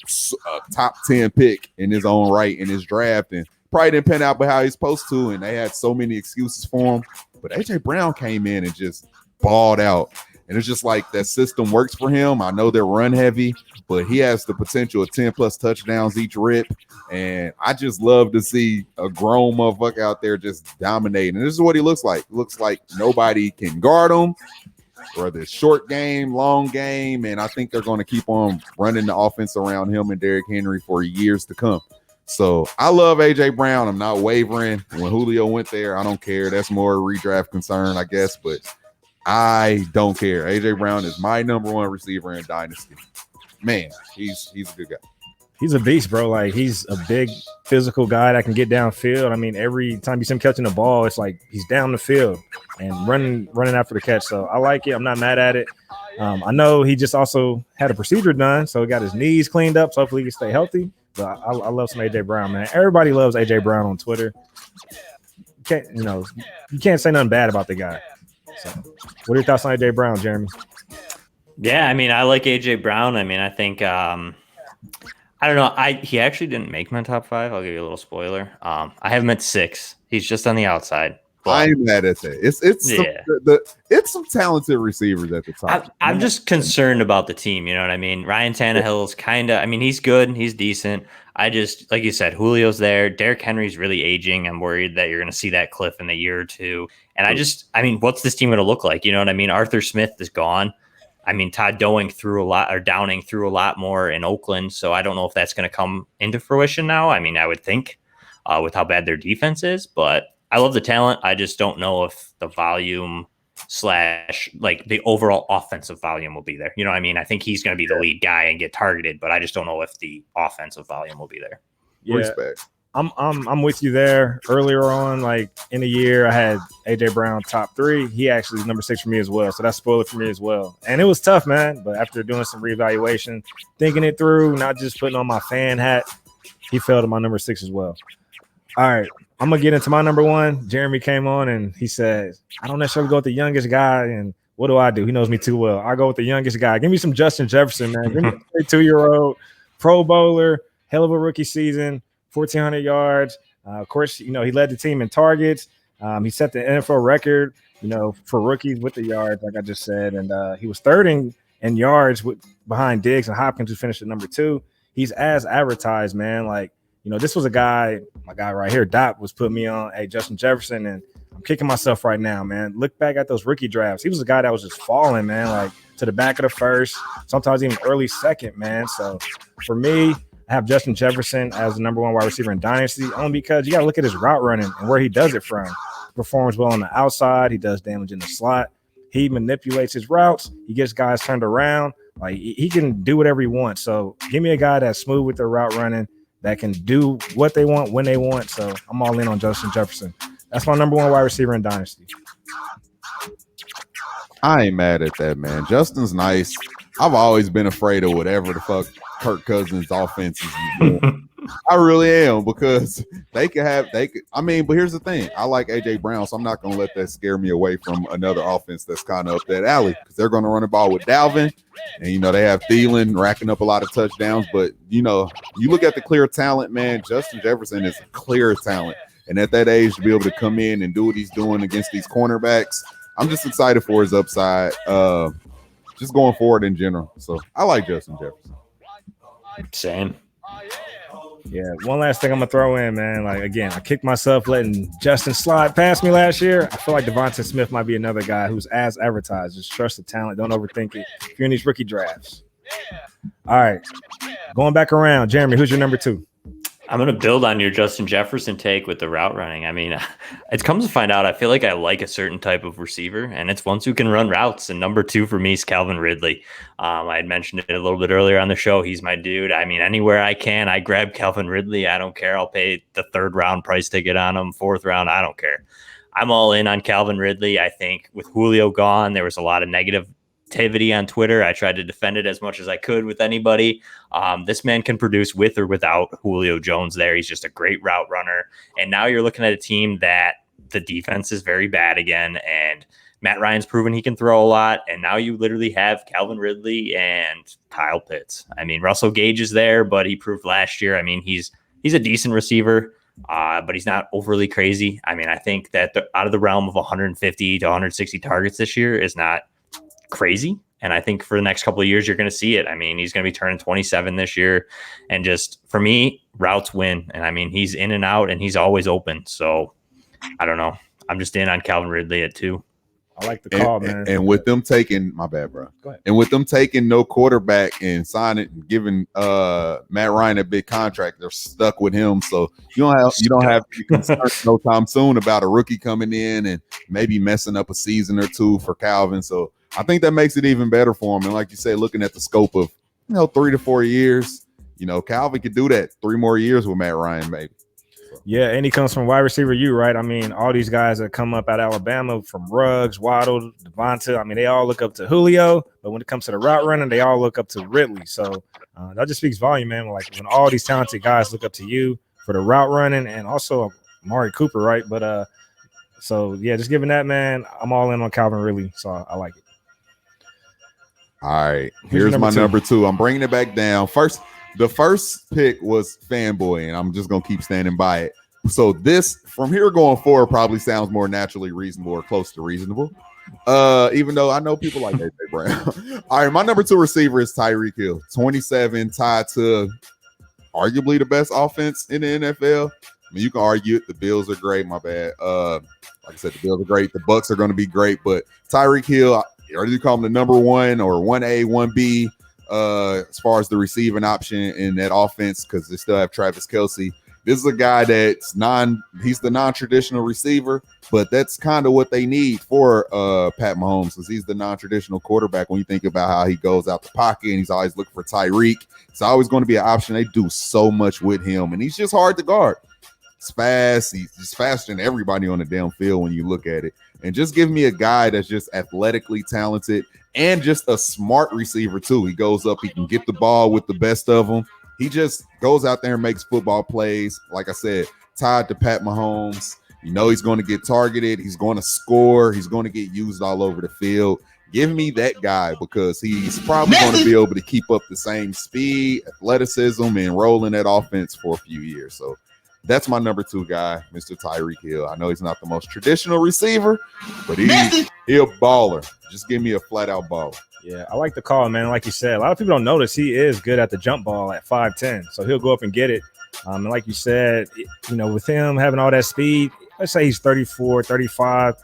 top 10 pick in his own right in his draft, and probably didn't pan out but how he's supposed to. And they had so many excuses for him. But AJ Brown came in and just balled out. And it's just like that system works for him. I know they're run heavy, but he has the potential of 10 plus touchdowns each rip. And I just love to see a grown motherfucker out there just dominating. And this is what he looks like. Looks like nobody can guard him, whether it's short game, long game. And I think they're going to keep on running the offense around him and Derrick Henry for years to come. So I love AJ Brown. I'm not wavering. When Julio went there, I don't care. That's more a redraft concern, I guess. But I don't care. AJ Brown is my number 1 receiver in Dynasty. Man, he's a good guy. He's a beast, bro. Like, he's a big physical guy that can get downfield. I mean, every time you see him catching the ball, it's like he's down the field and running after the catch. So I like it. I'm not mad at it. I know he just also had a procedure done, so he got his knees cleaned up. So hopefully he can stay healthy. But I love some AJ Brown, man. Everybody loves AJ Brown on Twitter. You can't say nothing bad about the guy. So, what are your thoughts on AJ Brown, Jeremy? Yeah, I mean, I like AJ Brown. I mean, I think I don't know. He actually didn't make my top 5. I'll give you a little spoiler. I have him at 6. He's just on the outside. But I ain't mad at that. It's some talented receivers at the top. I'm just concerned about the team. You know what I mean? Ryan Tannehill's kind of. I mean, he's good. He's decent. I just, like you said, Julio's there. Derrick Henry's really aging. I'm worried that you're going to see that cliff in a year or two. And I mean, what's this team going to look like? You know what I mean? Arthur Smith is gone. I mean, Todd Downing threw a lot more in Oakland. So I don't know if that's going to come into fruition now. I mean, I would think with how bad their defense is, but I love the talent. I just don't know if the volume / like the overall offensive volume will be there. You know what I mean? I think he's going to be the lead guy and get targeted, but I just don't know if the offensive volume will be there. Yeah. Respect. I'm with you there. Earlier on, like in the year, I had AJ Brown top 3. He actually is number 6 for me as well. So that's spoiler for me as well. And it was tough, man. But after doing some reevaluation, thinking it through, not just putting on my fan hat, he fell to my number 6 as well. All right. I'm going to get into my number 1. Jeremy came on and he said, I don't necessarily go with the youngest guy. And what do? He knows me too well. I go with the youngest guy. Give me some Justin Jefferson, man. Give me a 32-year-old Pro Bowler, hell of a rookie season, 1,400 yards. Of course, he led the team in targets. He set the NFL record, for rookies with the yards, like I just said. And he was third in yards behind Diggs and Hopkins, who finished at number 2. He's as advertised, man. Like, this was a guy, my guy right here, Dot, was putting me on, hey, Justin Jefferson, and I'm kicking myself right now, man. Look back at those rookie drafts. He was a guy that was just falling, man. Like, to the back of the first, sometimes even early second, man. So for me, I have Justin Jefferson as the number 1 wide receiver in Dynasty, only because you got to look at his route running and where he does it from. He performs well on the outside. He does damage in the slot. He manipulates his routes. He gets guys turned around. Like, he can do whatever he wants. So give me a guy that's smooth with their route running, that can do what they want when they want. So I'm all in on Justin Jefferson. That's my number 1 wide receiver in Dynasty. I ain't mad at that, man. Justin's nice. I've always been afraid of whatever the fuck Kirk Cousins' offense is doing. I really am, because but here's the thing. I like AJ Brown, so I'm not going to let that scare me away from another offense that's kind of up that alley, because they're going to run the ball with Dalvin, and, they have Thielen racking up a lot of touchdowns. But, you look at the clear talent, man, Justin Jefferson is a clear talent. And at that age, to be able to come in and do what he's doing against these cornerbacks, I'm just excited for his upside, just going forward in general. So I like Justin Jefferson. Same. Yeah, one last thing I'm gonna throw in, man. Like, again, I kicked myself letting Justin slide past me last year. I feel like Devonte Smith might be another guy who's as advertised. Just trust the talent. Don't overthink it. If you're in these rookie drafts. All right, going back around, Jeremy, who's your number 2? I'm going to build on your Justin Jefferson take with the route running. I mean, it comes to find out, I feel like I like a certain type of receiver, and it's ones who can run routes. And number 2 for me is Calvin Ridley. I had mentioned it a little bit earlier on the show. He's my dude. I mean, anywhere I can, I grab Calvin Ridley. I don't care. I'll pay the 3rd round price ticket on him, 4th round. I don't care. I'm all in on Calvin Ridley. I think with Julio gone, there was a lot of negativity on Twitter. I tried to defend it as much as I could with anybody. This man can produce with or without Julio Jones there. He's just a great route runner. And now you're looking at a team that the defense is very bad again. And Matt Ryan's proven he can throw a lot. And now you literally have Calvin Ridley and Kyle Pitts. I mean, Russell Gage is there, but he proved last year. I mean, he's a decent receiver, but he's not overly crazy. I mean, I think that out of the realm of 150 to 160 targets this year is not crazy. And I think for the next couple of years, you're going to see it. I mean, he's going to be turning 27 this year. And just for me, routes win. And I mean, he's in and out and he's always open. So I don't know. I'm just in on Calvin Ridley at 2. I like the call, man. And with them taking, my bad, bro. Go ahead. And with them taking no quarterback and signing and giving Matt Ryan a big contract, they're stuck with him. So you don't have to be concerned no time soon about a rookie coming in and maybe messing up a season or 2 for Calvin. So I think that makes it even better for him. And like you say, looking at the scope of 3 to 4 years, Calvin could do that 3 more years with Matt Ryan, maybe. Yeah, and he comes from wide receiver U, right? I mean, all these guys that come up at Alabama, from Ruggs, Waddle, Devonta, I mean, they all look up to Julio, but when it comes to the route running, they all look up to Ridley. So that just speaks volume, man. Like, when all these talented guys look up to you for the route running, and also Amari Cooper, right? But so yeah, just giving that, man, I'm all in on Calvin Ridley, so I like it. All right, here's my number 2. I'm bringing it back down. The first pick was Fanboy, and I'm just going to keep standing by it. So this, from here going forward, probably sounds more naturally reasonable or close to reasonable, even though I know people like AJ Brown. All right, my number 2 receiver is Tyree Kill, 27, tied to arguably the best offense in the NFL. I mean, you can argue it. The Bills are great. My bad. Like I said, the Bills are great. The Bucks are going to be great, but Tyreek Hill, or do you call him the number 1 or 1A, 1B? As far as the receiving option in that offense, because they still have Travis Kelce. This is a guy he's the non-traditional receiver, but that's kind of what they need for Pat Mahomes, because he's the non-traditional quarterback. When you think about how he goes out the pocket and he's always looking for Tyreek, it's always going to be an option. They do so much with him, and he's just hard to guard. He's fast. He's just faster than everybody on the damn field when you look at it. And just give me a guy that's just athletically talented and just a smart receiver too. He goes up, he can get the ball with the best of them. He just goes out there and makes football plays. Like I said, tied to Pat Mahomes. He's going to get targeted. He's going to score. He's going to get used all over the field. Give me that guy, because he's probably going to be able to keep up the same speed, athleticism, and roll in that offense for a few years. So that's my number 2 guy, Mr. Tyreek Hill. I know he's not the most traditional receiver, but he's a baller. Just give me a flat-out baller. Yeah, I like the call, man. Like you said, a lot of people don't notice he is good at the jump ball at 5'10", so he'll go up and get it. And like you said, with him having all that speed, let's say he's 34, 35,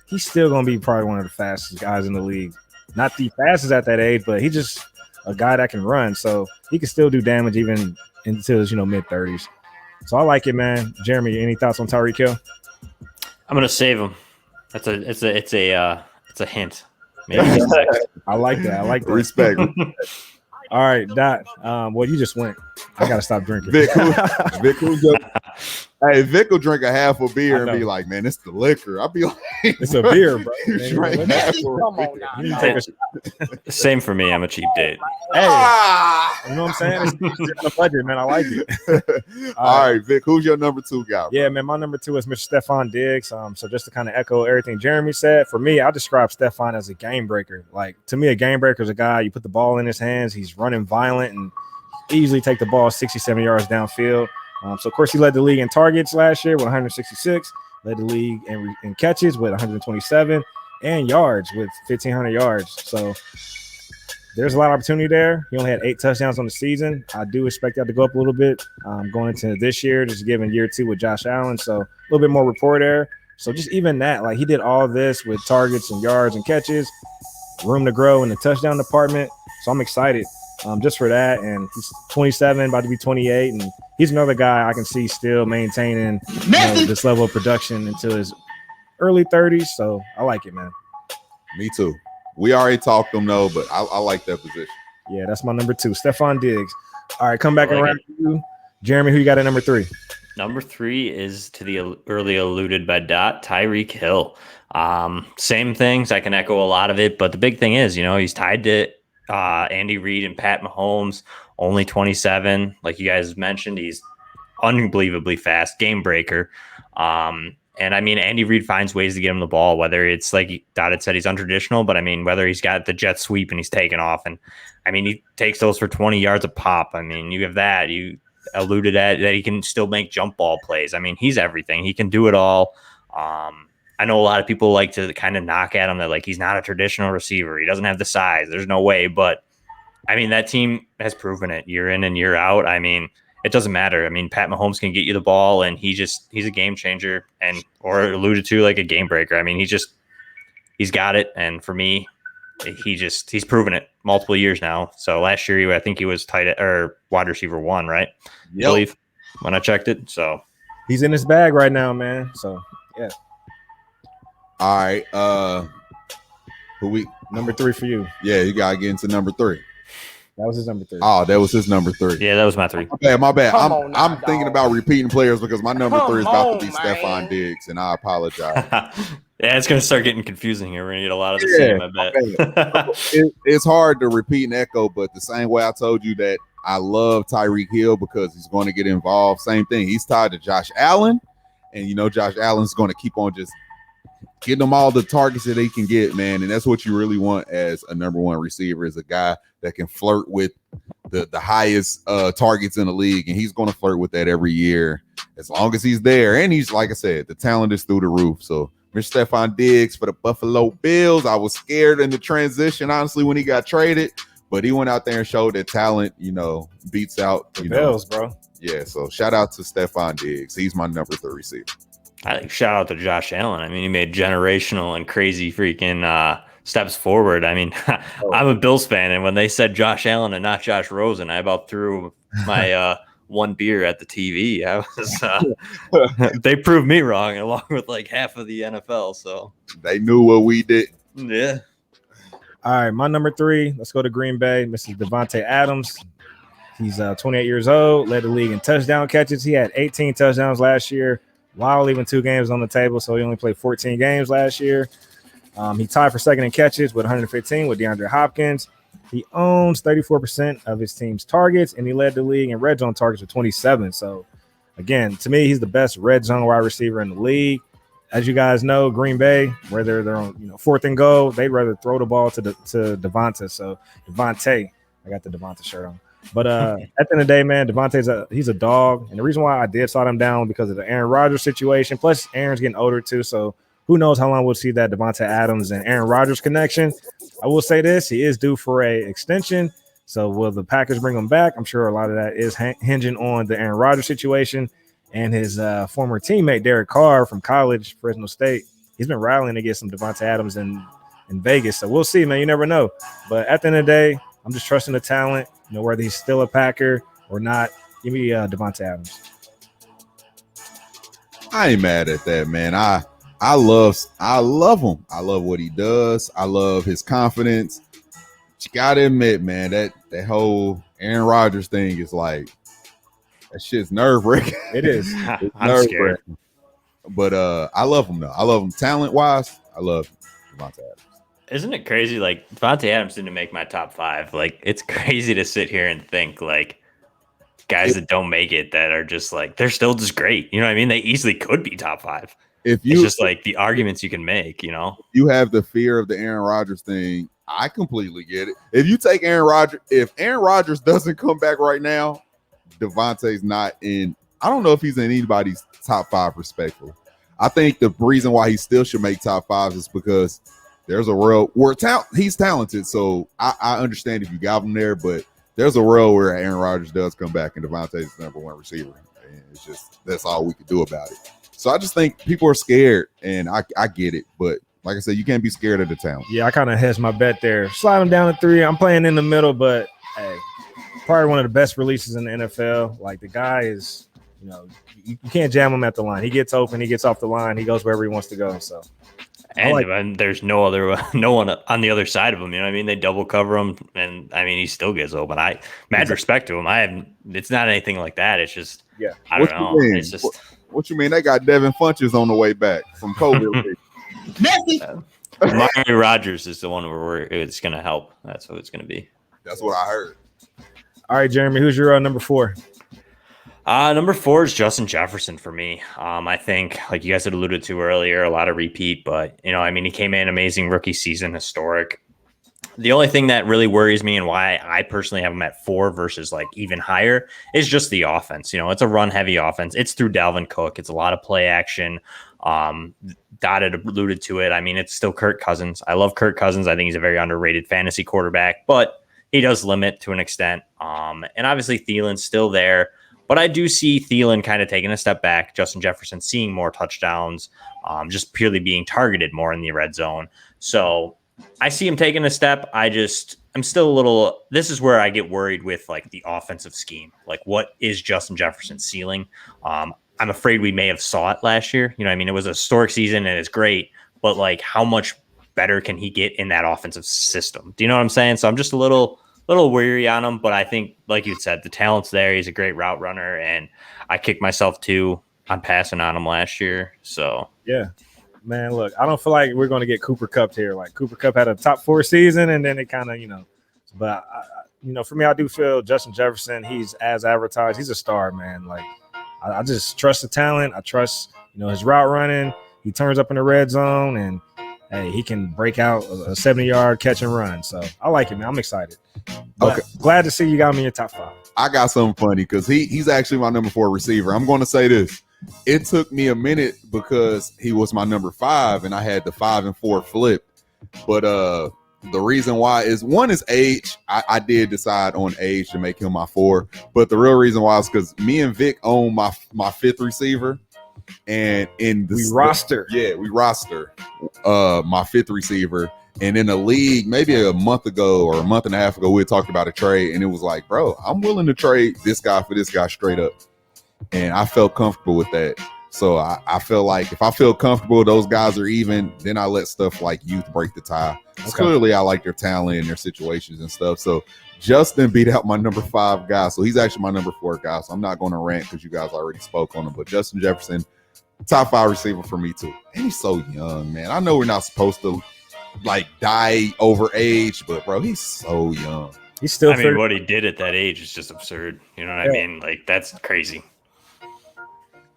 he's still going to be probably one of the fastest guys in the league. not the fastest at that age, but he's just a guy that can run. So he can still do damage even into his, mid-30s. So I like it, man. Jeremy, any thoughts on Tyreek Hill? I'm gonna save him. It's a hint. Maybe he's next. I like that. Respect. All right, Dot. Well, you just went. I gotta stop drinking. Vic will drink a half a beer and be like, "Man, it's the liquor." I'll be like, "It's a beer, bro." Come on now. Same for me. I'm a cheap date. Hey, you know what I'm saying? It's on the budget, man. I like it. All right, Vic, who's your number 2 guy? Bro? Yeah, man, my number 2 is Mr. Stephon Diggs. So just to kind of echo everything Jeremy said, for me, I describe Stephon as a game breaker. Like, to me, a game breaker is a guy, you put the ball in his hands, he's running violent and easily take the ball 67 yards downfield. So, of course, he led the league in targets last year with 166, led the league in catches with 127, and yards with 1,500 yards. So there's a lot of opportunity there. He only had 8 touchdowns on the season. I do expect that to go up a little bit going into this year, just given year 2 with Josh Allen. So a little bit more rapport there. So just even that, like, he did all this with targets and yards and catches, room to grow in the touchdown department. So I'm excited just for that. And he's 27, about to be 28. And he's another guy I can see still maintaining this level of production until his early 30s. So I like it, man. Me too. We already talked them though, but I like that position. Yeah, that's my number 2, Stephon Diggs. All right, come back around to you. Jeremy, who you got at number 3? Number 3 is to the early alluded by Dot, Tyreek Hill. Same things. I can echo a lot of it, but the big thing is, he's tied to Andy Reid and Pat Mahomes, only 27. Like you guys mentioned, he's unbelievably fast, game breaker. And I mean, Andy Reid finds ways to get him the ball, whether it's like Dot had said, he's untraditional, but I mean, whether he's got the jet sweep and he's taking off, and I mean, he takes those for 20 yards a pop. I mean, you have that. You alluded at that he can still make jump ball plays. I mean, he's everything. He can do it all. I know a lot of people like to kind of knock at him that like he's not a traditional receiver. He doesn't have the size. There's no way. But I mean, that team has proven it year in and year out. I mean, it doesn't matter. I mean, Pat Mahomes can get you the ball, and he's a game changer, and or alluded to like a game breaker. I mean, he's got it. And for me, he's proven it multiple years now. So last year, I think he was wide receiver 1, right? Yep. I believe when I checked it. So he's in his bag right now, man. So yeah. All right. Number 3 for you? Yeah, you gotta get into number 3. That was his number 3. Oh, that was his number 3. Yeah, that was my 3. My bad. I'm Now, thinking about repeating players because my number 3 is about to be Stephon Diggs, and I apologize. Yeah, it's gonna start getting confusing here. We're gonna get a lot of the same, I bet. It's hard to repeat and echo, but the same way I told you that I love Tyreek Hill because he's going to get involved. Same thing. He's tied to Josh Allen, and Josh Allen's going to keep on just getting them all the targets that he can get, man. And that's what you really want as a number 1 receiver, is a guy that can flirt with the highest targets in the league. And he's going to flirt with that every year as long as he's there. And he's, like I said, the talent is through the roof. So Mr. Stephon Diggs for the Buffalo Bills. I was scared in the transition, honestly, when he got traded, but he went out there and showed that talent, beats out the Bills, bro. Yeah. So shout out to Stephon Diggs. He's my number 3 receiver. I think shout out to Josh Allen. I mean, he made generational and crazy freaking steps forward. I mean, I'm a Bills fan, and when they said Josh Allen and not Josh Rosen, I about threw my 1 beer at the TV. I was they proved me wrong, along with like half of the NFL. So they knew what we did. Yeah. All right, my number 3. Let's go to Green Bay. Mr. Devonte Adams. He's 28 years old. Led the league in touchdown catches. He had 18 touchdowns last year, while leaving 2 games on the table, so he only played 14 games last year. He tied for second in catches with 115 with DeAndre Hopkins. He owns 34% of his team's targets, and he led the league in red zone targets with 27. So, again, to me, he's the best red zone wide receiver in the league. As you guys know, Green Bay, whether they're on 4th and goal, they'd rather throw the ball to Devonta. So, Devontae, I got the Devonta shirt on. But at the end of the day, man, Devontae's he's a dog. And the reason why I did slot him down because of the Aaron Rodgers situation. Plus, Aaron's getting older too. So who knows how long we'll see that Devonte Adams and Aaron Rodgers connection. I will say this. He is due for a extension. So will the Packers bring him back? I'm sure a lot of that is hinging on the Aaron Rodgers situation and his former teammate, Derek Carr from college, Fresno State. He's been rallying to get some Devonte Adams in in Vegas. So we'll see, man. You never know. But at the end of the day, I'm just trusting the talent, whether he's still a Packer or not. Give me Devonte Adams. I ain't mad at that, man. I love him. I love what he does. I love his confidence. But you gotta admit, man, that whole Aaron Rodgers thing is like, that shit's nerve-wracking. It is. I'm scared. But I love him though. I love him talent-wise. I love Devonte Adams. Isn't it crazy? Like, Devonte Adams didn't make my top 5. Like, it's crazy to sit here and think like guys that don't make it that are just like, they're still just great. You know what I mean? They easily could be top 5. It's just like the arguments you can make, You have the fear of the Aaron Rodgers thing. I completely get it. If you take if Aaron Rodgers doesn't come back right now, Devontae's not in. I don't know if he's in anybody's top 5 respectfully. I think the reason why he still should make top 5 is because there's a world where he's talented. So I understand if you got him there, but there's a world where Aaron Rodgers does come back and Devontae's the number 1 receiver. And it's just, that's all we can do about it. So I just think people are scared, and I get it. But like I said, you can't be scared of the talent. Yeah, I kind of hedged my bet there. Slide him down to 3. I'm playing in the middle, but hey, probably one of the best releases in the NFL. Like, the guy is, you can't jam him at the line. He gets open, he gets off the line, he goes wherever he wants to go. So, and there's no one on the other side of him. You know what I mean? They double cover him, and I mean, he still gets open. Mad respect to him. It's not anything like that. It's just, I don't know. It's just. What you mean? They got Devin Funches on the way back from COVID. Mario Rodgers is the one where it's going to help. That's what it's going to be. That's what I heard. All right, Jeremy, who's your number 4? Number 4 is Justin Jefferson for me. I think, like you guys had alluded to earlier, a lot of repeat, but he came in amazing rookie season, historic. The only thing that really worries me and why I personally have him at 4 versus like even higher is just the offense. It's a run heavy offense. It's through Dalvin Cook. It's a lot of play action. Dot had alluded to it. I mean, it's still Kirk Cousins. I love Kirk Cousins. I think he's a very underrated fantasy quarterback, but he does limit to an extent. And obviously Thielen's still there, but I do see Thielen kind of taking a step back. Justin Jefferson seeing more touchdowns, just purely being targeted more in the red zone. So I see him taking a step. I'm still a little, this is where I get worried with like the offensive scheme. Like, what is Justin Jefferson's ceiling? I'm afraid we may have saw it last year. It was a historic season and it's great, but like, how much better can he get in that offensive system? Do you know what I'm saying? So I'm just a little weary on him, but I think, like you said, the talent's there. He's a great route runner, and I kicked myself too on passing on him last year. So yeah. Man, look, I don't feel like we're going to get Cooper Kupp here. Like, Cooper Kupp had a top 4 season, and then it kind of, but for me, I do feel Justin Jefferson, he's as advertised. He's a star, man. Like, I just trust the talent. I trust, his route running. He turns up in the red zone, and hey, he can break out a 70-yard catch and run. So I like it, man. I'm excited. But okay. Glad to see you got him in your top 5. I got something funny because he's actually my number 4 receiver. I'm going to say this. It took me a minute because he was my number 5 and I had the 5 and 4 flip. But the reason why is, one is age. I did decide on age to make him my 4. But the real reason why is because me and Vic own my 5th receiver. And we roster my 5th receiver. And in the league, maybe a month ago or a month and a half ago, we had talked about a trade. And it was like, bro, I'm willing to trade this guy for this guy straight up. And I felt comfortable with that. So I feel like if I feel comfortable, those guys are even, then I let stuff like youth break the tie. Okay. Clearly, I like their talent and their situations and stuff. So Justin beat out my number 5 guy. So he's actually my number 4 guy. So I'm not going to rant because you guys already spoke on him. But Justin Jefferson, top 5 receiver for me too. And he's so young, man. I know we're not supposed to like die over age, but bro, he's so young. He's still. I mean, what he did at that age is just absurd. You know what I mean? Like, that's crazy.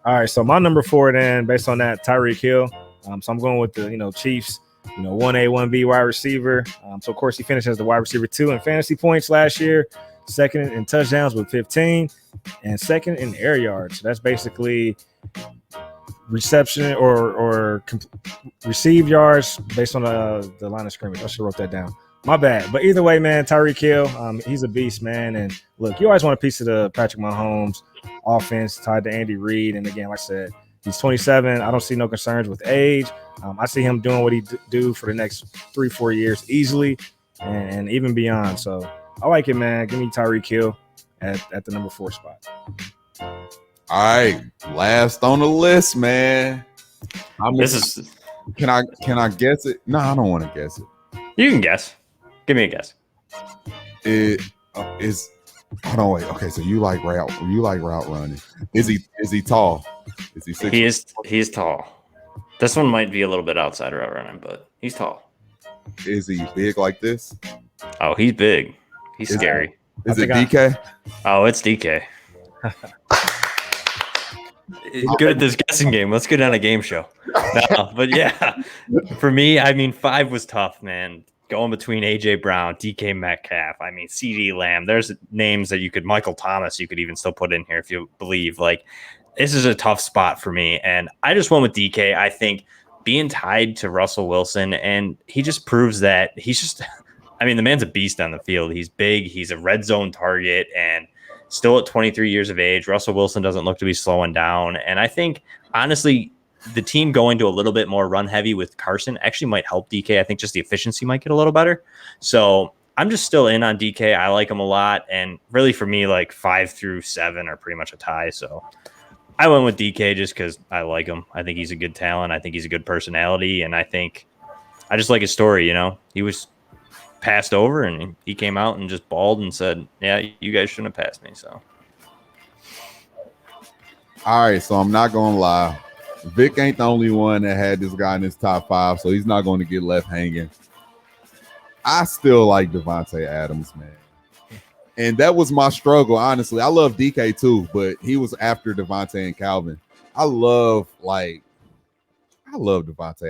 All right, so my number 4 then, based on that, Tyreek Hill. So I'm going with the Chiefs, 1A, 1B wide receiver. So of course he finished as the wide receiver 2 in fantasy points last year, 2nd in touchdowns with 15, and 2nd in air yards. So that's basically reception or received yards based on the line of scrimmage. I should have wrote that down. My bad. But either way, man, Tyreek Hill, he's a beast, man. And look, you always want a piece of the Patrick Mahomes offense tied to Andy Reid. And again, like I said, He's 27. I don't see no concerns with age. I see him doing what he do for the next 3-4 years easily, and even beyond. So I like it, man. Give me Tyree Kill at the number 4 spot. All right, last on the list, man. Can I guess it? No, I don't want to guess it. You can guess. Give me a guess. It is. Hold on, wait. Okay, so you like route running? Is he tall? Is he 6'? He is tall. This one might be a little bit outside route running, but he's tall. Is he big like this? Oh, he's big. He's scary. Is it DK? Oh, it's DK. Good at this guessing game. Let's get on a game show. No, but yeah, for me, I mean, 5 was tough, man. Going between AJ Brown, DK Metcalf, I mean, CD Lamb. There's names that Michael Thomas, you could even still put in here if you believe. Like, this is a tough spot for me. And I just went with DK. I think being tied to Russell Wilson, and he just proves that he's just, I mean, the man's a beast on the field. He's big. He's a red zone target. And still at 23 years of age, Russell Wilson doesn't look to be slowing down. And I think, honestly, the team going to a little bit more run heavy with Carson actually might help DK. I think just the efficiency might get a little better. So I'm just still in on DK. I like him a lot. And really for me, like 5 through 7 are pretty much a tie. So I went with DK just because I like him. I think he's a good talent. I think he's a good personality. And I just like his story, you know. He was passed over and he came out and just bawled and said, yeah, you guys shouldn't have passed me. So all right, so I'm not gonna lie. Vic ain't the only one that had this guy in his top 5, so he's not going to get left hanging. I still like Devonte Adams, man. And that was my struggle, honestly. I love DK too, but he was after Devonte and Calvin. I love Devonte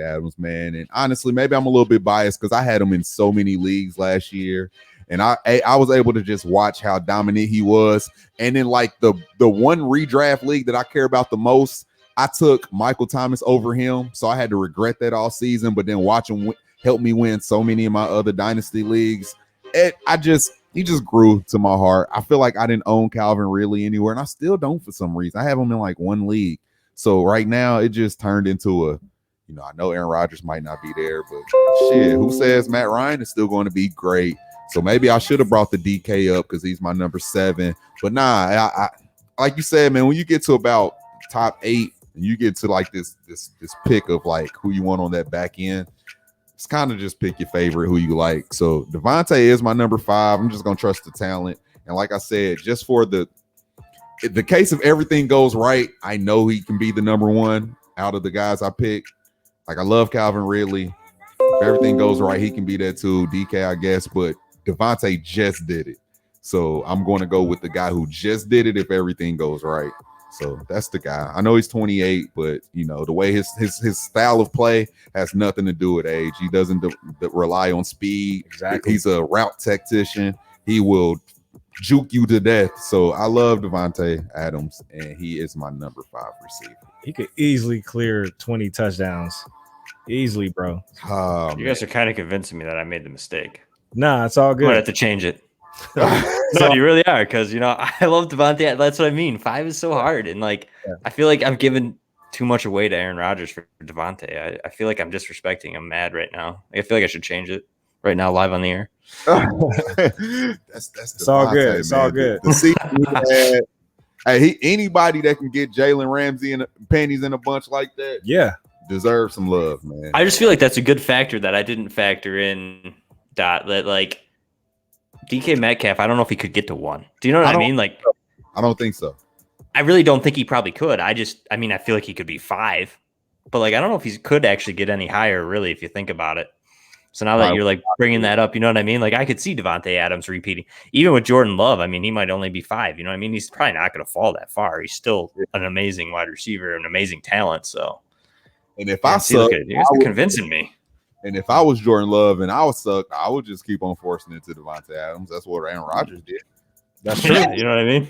Adams, man. And honestly, maybe I'm a little bit biased because I had him in so many leagues last year. And I was able to just watch how dominant he was. And then like the one redraft league that I care about the most, I took Michael Thomas over him, so I had to regret that all season. But then watch him help me win so many of my other dynasty leagues. He just grew to my heart. I feel like I didn't own Calvin Ridley anywhere, and I still don't for some reason. I have him in like one league. So right now, it just turned into I know Aaron Rodgers might not be there, but shit, who says Matt Ryan is still going to be great? So maybe I should have brought the DK up because he's my number 7. But nah, I like you said, man, when you get to about top 8, and you get to like this pick of like who you want on that back end, it's kind of just pick your favorite, who you like. So Devonte is my number 5. I'm just gonna trust the talent. And like I said, just for the case of everything goes right, I know he can be the number 1 out of the guys I pick. Like I love Calvin Ridley. If everything goes right, he can be that too. DK, I guess, but Devonte just did it. So I'm going to go with the guy who just did it if everything goes right. So that's the guy. I know he's 28, but the way his style of play has nothing to do with age. He doesn't rely on speed. Exactly. He's a route tactician. He will juke you to death. So I love Devonte Adams, and he is my number 5 receiver. He could easily clear 20 touchdowns. Easily, bro. You guys are kind of convincing me that I made the mistake. Nah, it's all I good. might have to change it. No, you really are, because I love Devontae. That's what I mean. 5 is so hard, and I feel like I'm giving too much away to Aaron Rodgers for Devontae. I feel like I'm disrespecting him mad right now. I feel like I should change it right now, live on the air. That's it's all good. It's all good. Anybody that can get Jalen Ramsey and panties in a bunch like that, yeah, deserves some love, man. I just feel like that's a good factor that I didn't factor in. That DK Metcalf, I don't know if he could get to 1. Do you know what I mean? Like, I don't think so. I really don't think he probably could. I feel like he could be 5, but I don't know if he could actually get any higher, really, if you think about it. So now that you're bringing that up, you know what I mean? I could see Devonte Adams repeating, even with Jordan Love. I mean, he might only be 5. You know what I mean? He's probably not going to fall that far. He's still an amazing wide receiver, an amazing talent. So, and if I suck, you guys are convincing me. And if I was Jordan Love and I was sucked, I would just keep on forcing it to Devonte Adams. That's what Aaron Rodgers did. That's true. You know what I mean?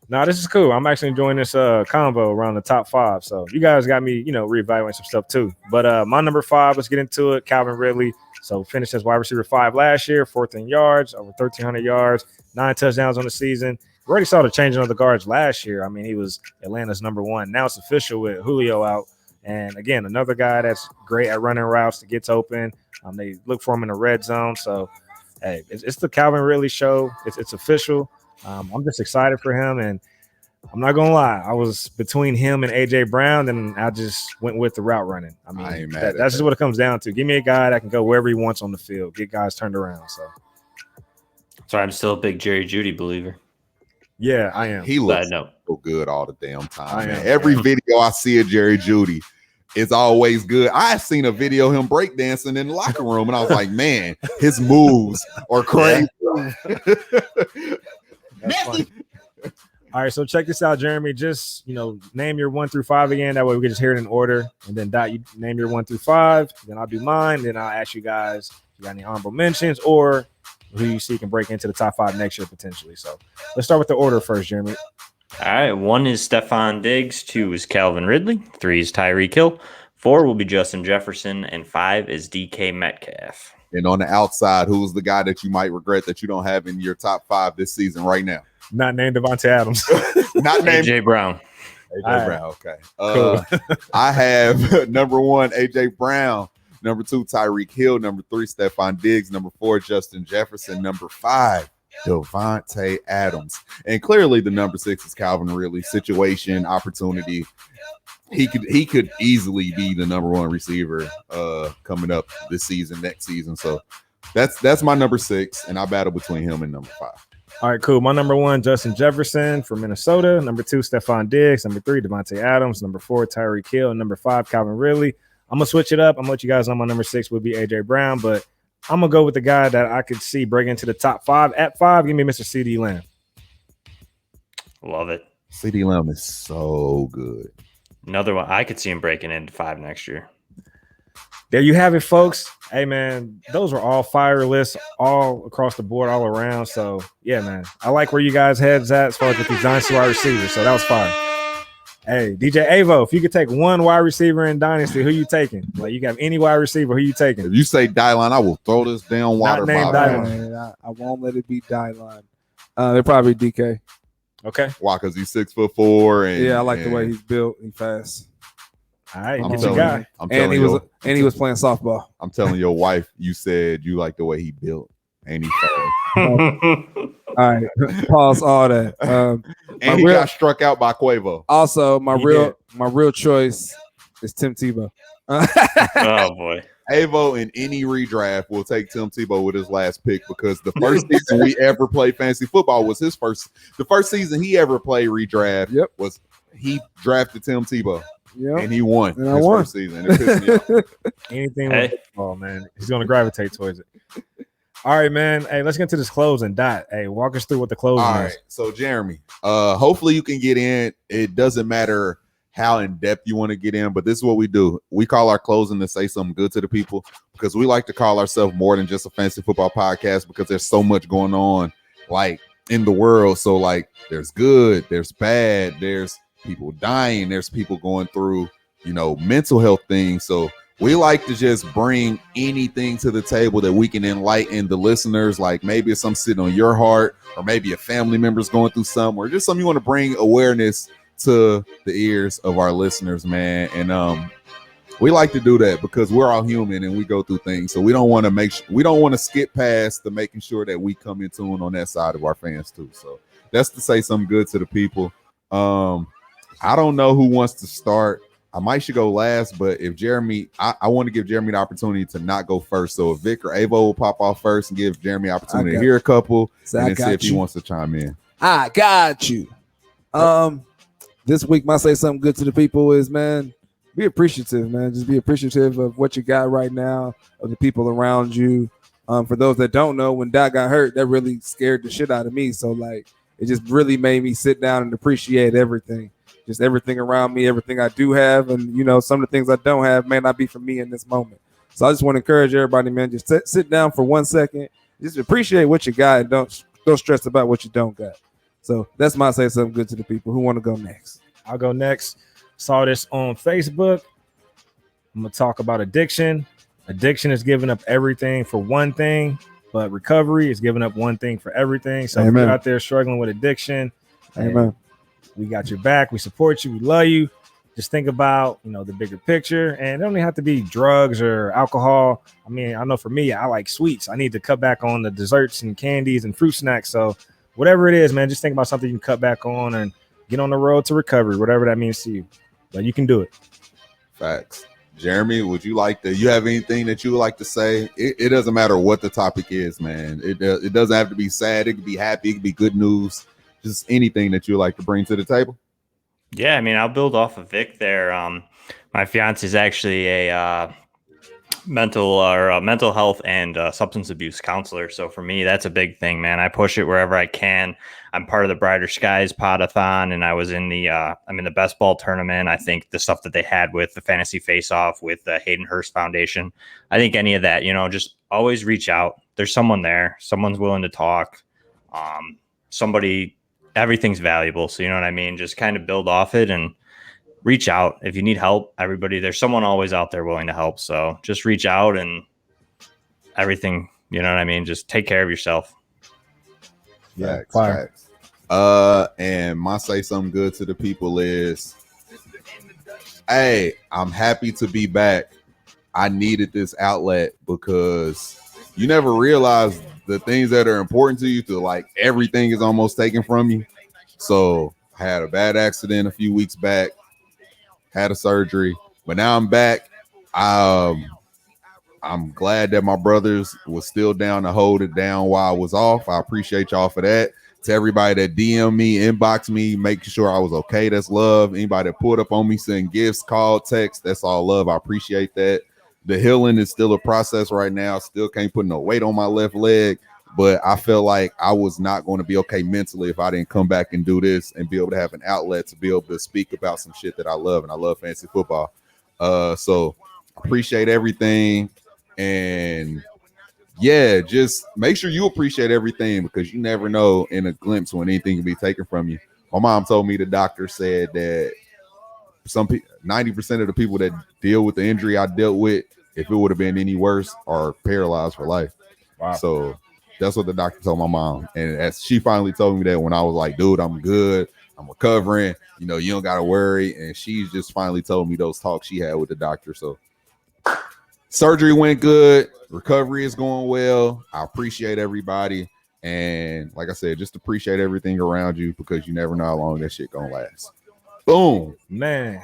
No, this is cool. I'm actually enjoying this combo around the top 5. So you guys got me, reevaluating some stuff too. But my number 5, let's get into it. Calvin Ridley. So finished as wide receiver 5 last year, 4th in yards, over 1,300 yards, 9 touchdowns on the season. we already saw the changing of the guards last year. I mean, he was Atlanta's number one. Now it's official with Julio out. And again, another guy that's great at running routes that gets open. They look for him in the red zone. So, hey, it's the Calvin Ridley show. It's official. I'm just excited for him. And I'm not going to lie. I was between him and A.J. Brown, and I just went with the route running. I mean, that's just what it comes down to. Give me a guy that can go wherever he wants on the field, get guys turned around. So I'm still a big Jerry Jeudy believer. Yeah, I am. He looks so good all the damn time. Man. Every Yeah. video I see of Jerry Jeudy is always good. I seen a video of him breakdancing in the locker room, and I was like, man, his moves are crazy. That's funny. All right, so check this out, Jeremy. Just, name your 1 through 5 again. That way we can just hear it in order. And then Dot, you name your 1 through 5. Then I'll do mine. Then I'll ask you guys if you got any honorable mentions or who you see can break into the top 5 next year potentially. So let's start with the order first, Jeremy. All right. 1 is Stephon Diggs. 2 is Calvin Ridley. 3 is Tyree Kill. 4 will be Justin Jefferson. And 5 is DK Metcalf. And on the outside, who's the guy that you might regret that you don't have in your top 5 this season right now? Not named Devonte Adams. Not named AJ Brown. AJ Brown. Okay. Cool. I have number 1, AJ Brown. Number 2, Tyreek Hill. Number 3, Stephon Diggs. Number 4, Justin Jefferson. Number 5, Devonte Adams. And clearly the number 6 is Calvin Ridley. Situation, opportunity. He could easily be the number 1 receiver coming up this season, next season. So that's my number 6, and I battle between him and number 5. All right, cool. My number 1, Justin Jefferson from Minnesota. Number 2, Stephon Diggs. Number 3, Devonte Adams. Number 4, Tyreek Hill. And number 5, Calvin Ridley. I'm going to switch it up. I'm going to let you guys know my number 6 would be A.J. Brown, but I'm going to go with the guy that I could see break into the top 5. At 5, give me Mr. C.D. Lamb. Love it. C.D. Lamb is so good. Another one. I could see him breaking into 5 next year. There you have it, folks. Hey, man, those were all fire lists all across the board, all around. So, yeah, man, I like where you guys' heads at as far as with these Dynasty wide receivers. So that was fire. Hey, DJ Avo, if you could take one wide receiver in Dynasty, who you taking? Like, you got any wide receiver, who you taking? If you say Dylan, I will throw this down water bottle. I won't let it be Dylan. They're probably DK. Okay. Why? Because he's 6'4", and I like the way he's built. He's fast. All right, I'm get telling your guy. you, I'm telling you, he was playing softball. I'm telling your wife, you said you like the way he built, and he fast. All right, pause all that. And he got struck out by Quavo. Also, my real choice is Tim Tebow. Oh boy. Avo in any redraft will take Tim Tebow with his last pick because the first season we ever played fantasy football was his first. The first season he ever played redraft was he drafted Tim Tebow. Yep. And he won and his first season. It pissed me off. Anything with football, man. He's going to gravitate towards it. All right, man. Hey, let's get into this closing. Dot. Hey, walk us through what the closing is. All right. So, Jeremy, hopefully you can get in. It doesn't matter how in depth you want to get in, but this is what we do. We call our closing to say something good to the people because we like to call ourselves more than just a fantasy football podcast because there's so much going on like in the world. So like there's good, there's bad, there's people dying, there's people going through, mental health things. So we like to just bring anything to the table that we can enlighten the listeners. Like maybe it's something sitting on your heart, or maybe a family member's going through something, or just something you want to bring awareness to the ears of our listeners, man. And we like to do that because we're all human and we go through things. So we don't want to skip past the making sure that we come in tune on that side of our fans too. So that's to say something good to the people. I don't know who wants to start. I might should go last, but if Jeremy, I want to give Jeremy the opportunity to not go first. So if Vic or Avo will pop off first and give Jeremy the opportunity to hear a couple and then see if he wants to chime in. I got you. This week, my say something good to the people is, man, be appreciative, man. Just be appreciative of what you got right now, of the people around you. For those that don't know, when Doc got hurt, that really scared the shit out of me. So like, it just really made me sit down and appreciate everything. Just everything around me, everything I do have, and some of the things I don't have may not be for me in this moment. So I just want to encourage everybody, man, just sit down for 1 second, just appreciate what you got, and don't stress about what you don't got. So that's my say something good to the people. Who want to go next? I'll go next. Saw this on Facebook. I'm gonna talk about addiction. Addiction is giving up everything for one thing, but recovery is giving up one thing for everything. So if Amen. you're out there struggling with addiction, Amen. we got your back. We support you. We love you. Just think about, the bigger picture, and it don't even have to be drugs or alcohol. I mean, I know for me, I like sweets. I need to cut back on the desserts and candies and fruit snacks. So whatever it is, man, just think about something you can cut back on and get on the road to recovery, whatever that means to you. But you can do it. Facts. Jeremy, you have anything that you would like to say? It doesn't matter what the topic is, man. It doesn't have to be sad. It could be happy. It could be good news. Just anything that you would like to bring to the table. Yeah, I mean, I'll build off of Vic there. My fiance is actually a mental health and substance abuse counselor. So for me, that's a big thing, man. I push it wherever I can. I'm part of the Brighter Skies Podathon, and I was in the best ball tournament. I think the stuff that they had with the Fantasy Face-Off with the Hayden Hurst Foundation, I think any of that, just always reach out. There's someone there. Someone's willing to talk. Everything's valuable. So you know what I mean? Just kind of build off it and reach out. If you need help, there's someone always out there willing to help. So just reach out and everything, you know what I mean? Just take care of yourself. Yeah. Facts. And my say something good to the people is, hey, I'm happy to be back. I needed this outlet because you never realize the things that are important to you to like everything is almost taken from you. So I had a bad accident a few weeks back, had a surgery, but now I'm back. I'm glad that my brothers was still down to hold it down while I was off. I appreciate y'all for that. To everybody that DM me, inbox me, making sure I was okay, that's love. Anybody that pulled up on me, send gifts, call, text, that's all love. I appreciate that. The healing is still a process right now. Still can't put no weight on my left leg, but I feel like I was not going to be okay mentally if I didn't come back and do this and be able to have an outlet to be able to speak about some shit that I love, and I love fantasy football. So appreciate everything, and yeah, just make sure you appreciate everything because you never know in a glimpse when anything can be taken from you. My mom told me the doctor said that 90% of the people that deal with the injury I dealt with, if it would have been any worse, are paralyzed for life. Wow. So that's what the doctor told my mom. And as she finally told me that when I was like, dude, I'm good. I'm recovering. You don't got to worry. And she's just finally told me those talks she had with the doctor. So surgery went good. Recovery is going well. I appreciate everybody. And like I said, just appreciate everything around you because you never know how long that shit gonna last. Boom. Man,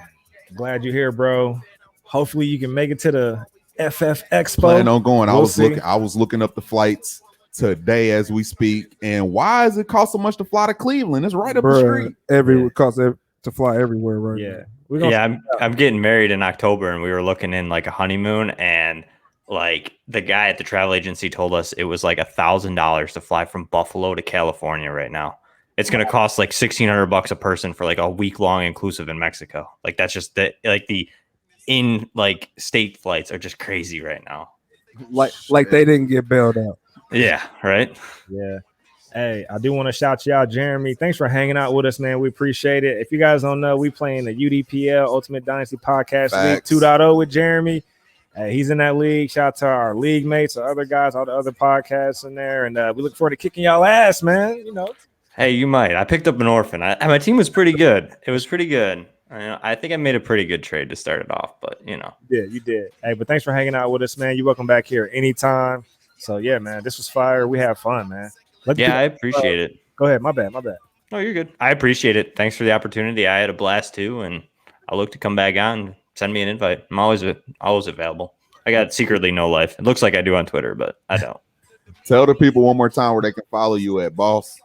glad you're here, bro. Hopefully you can make it to the FF Expo. Plan on going. We'll I was looking up the flights today as we speak. And why does it cost so much to fly to Cleveland? It's right up the street. It costs to fly everywhere, right? Yeah. I'm getting married in October, and we were looking in like a honeymoon, and like the guy at the travel agency told us it was like $1,000 to fly from Buffalo to California right now. It's going to cost like $1,600 a person for like a week long inclusive in Mexico. Like that's just the state flights are just crazy right now. Like they didn't get bailed out. Yeah. Right. Yeah. Hey, I do want to shout you out, Jeremy. Thanks for hanging out with us, man. We appreciate it. If you guys don't know, we playing the UDPL Ultimate Dynasty Podcast Facts. League 2.0 with Jeremy. He's in that league. Shout out to our league mates, our other guys, all the other podcasts in there. And we look forward to kicking y'all ass, man. Hey, you might. I picked up an orphan. My team was pretty good. It was pretty good. I think I made a pretty good trade to start it off, but Yeah, you did. Hey, but thanks for hanging out with us, man. You're welcome back here anytime. So yeah, man, this was fire. We had fun, man. I appreciate it. Go ahead. My bad. No, you're good. I appreciate it. Thanks for the opportunity. I had a blast too, and I'll look to come back on. Send me an invite. I'm always available. I got secretly no life. It looks like I do on Twitter, but I don't. Tell the people one more time where they can follow you at, boss.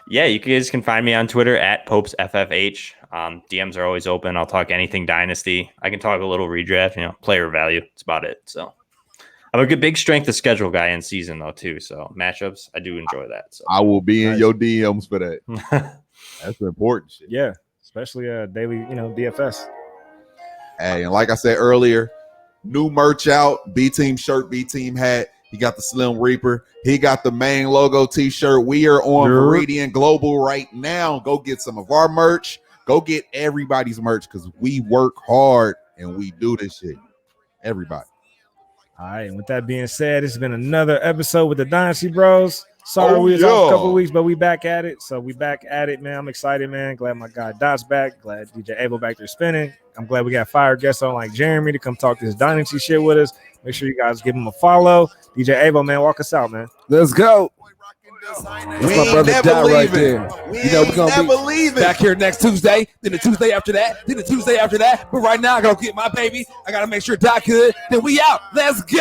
Yeah, you guys can find me on Twitter at PopesFFH. DMs are always open. I'll talk anything Dynasty. I can talk a little redraft, player value. That's about it. So I'm a good big strength of schedule guy in season though too. So matchups, I do enjoy that. So I will be in your DMs for that. That's important shit. Yeah, especially daily, DFS. Hey, and like I said earlier, new merch out. B Team shirt, B Team hat. He got the Slim Reaper. He got the main logo t-shirt. We are on Meridian Global right now. Go get some of our merch. Go get everybody's merch because we work hard and we do this shit. Everybody. All right, and with that being said, it's been another episode with the Dynasty Bros. Sorry we was off a couple weeks, but we back at it. So we back at it, man. I'm excited, man. Glad my guy Dot's back. Glad DJ Abel back there spinning. I'm glad we got fire guests on like Jeremy to come talk this Dynasty shit with us. Make sure you guys give him a follow. DJ Abel, man, walk us out, man. Let's go. That's my brother Dot right there. You know, we're gonna be back here next Tuesday, then the Tuesday after that, then the Tuesday after that. But right now, I gotta get my baby. I gotta make sure Dot good. Then we out. Let's go.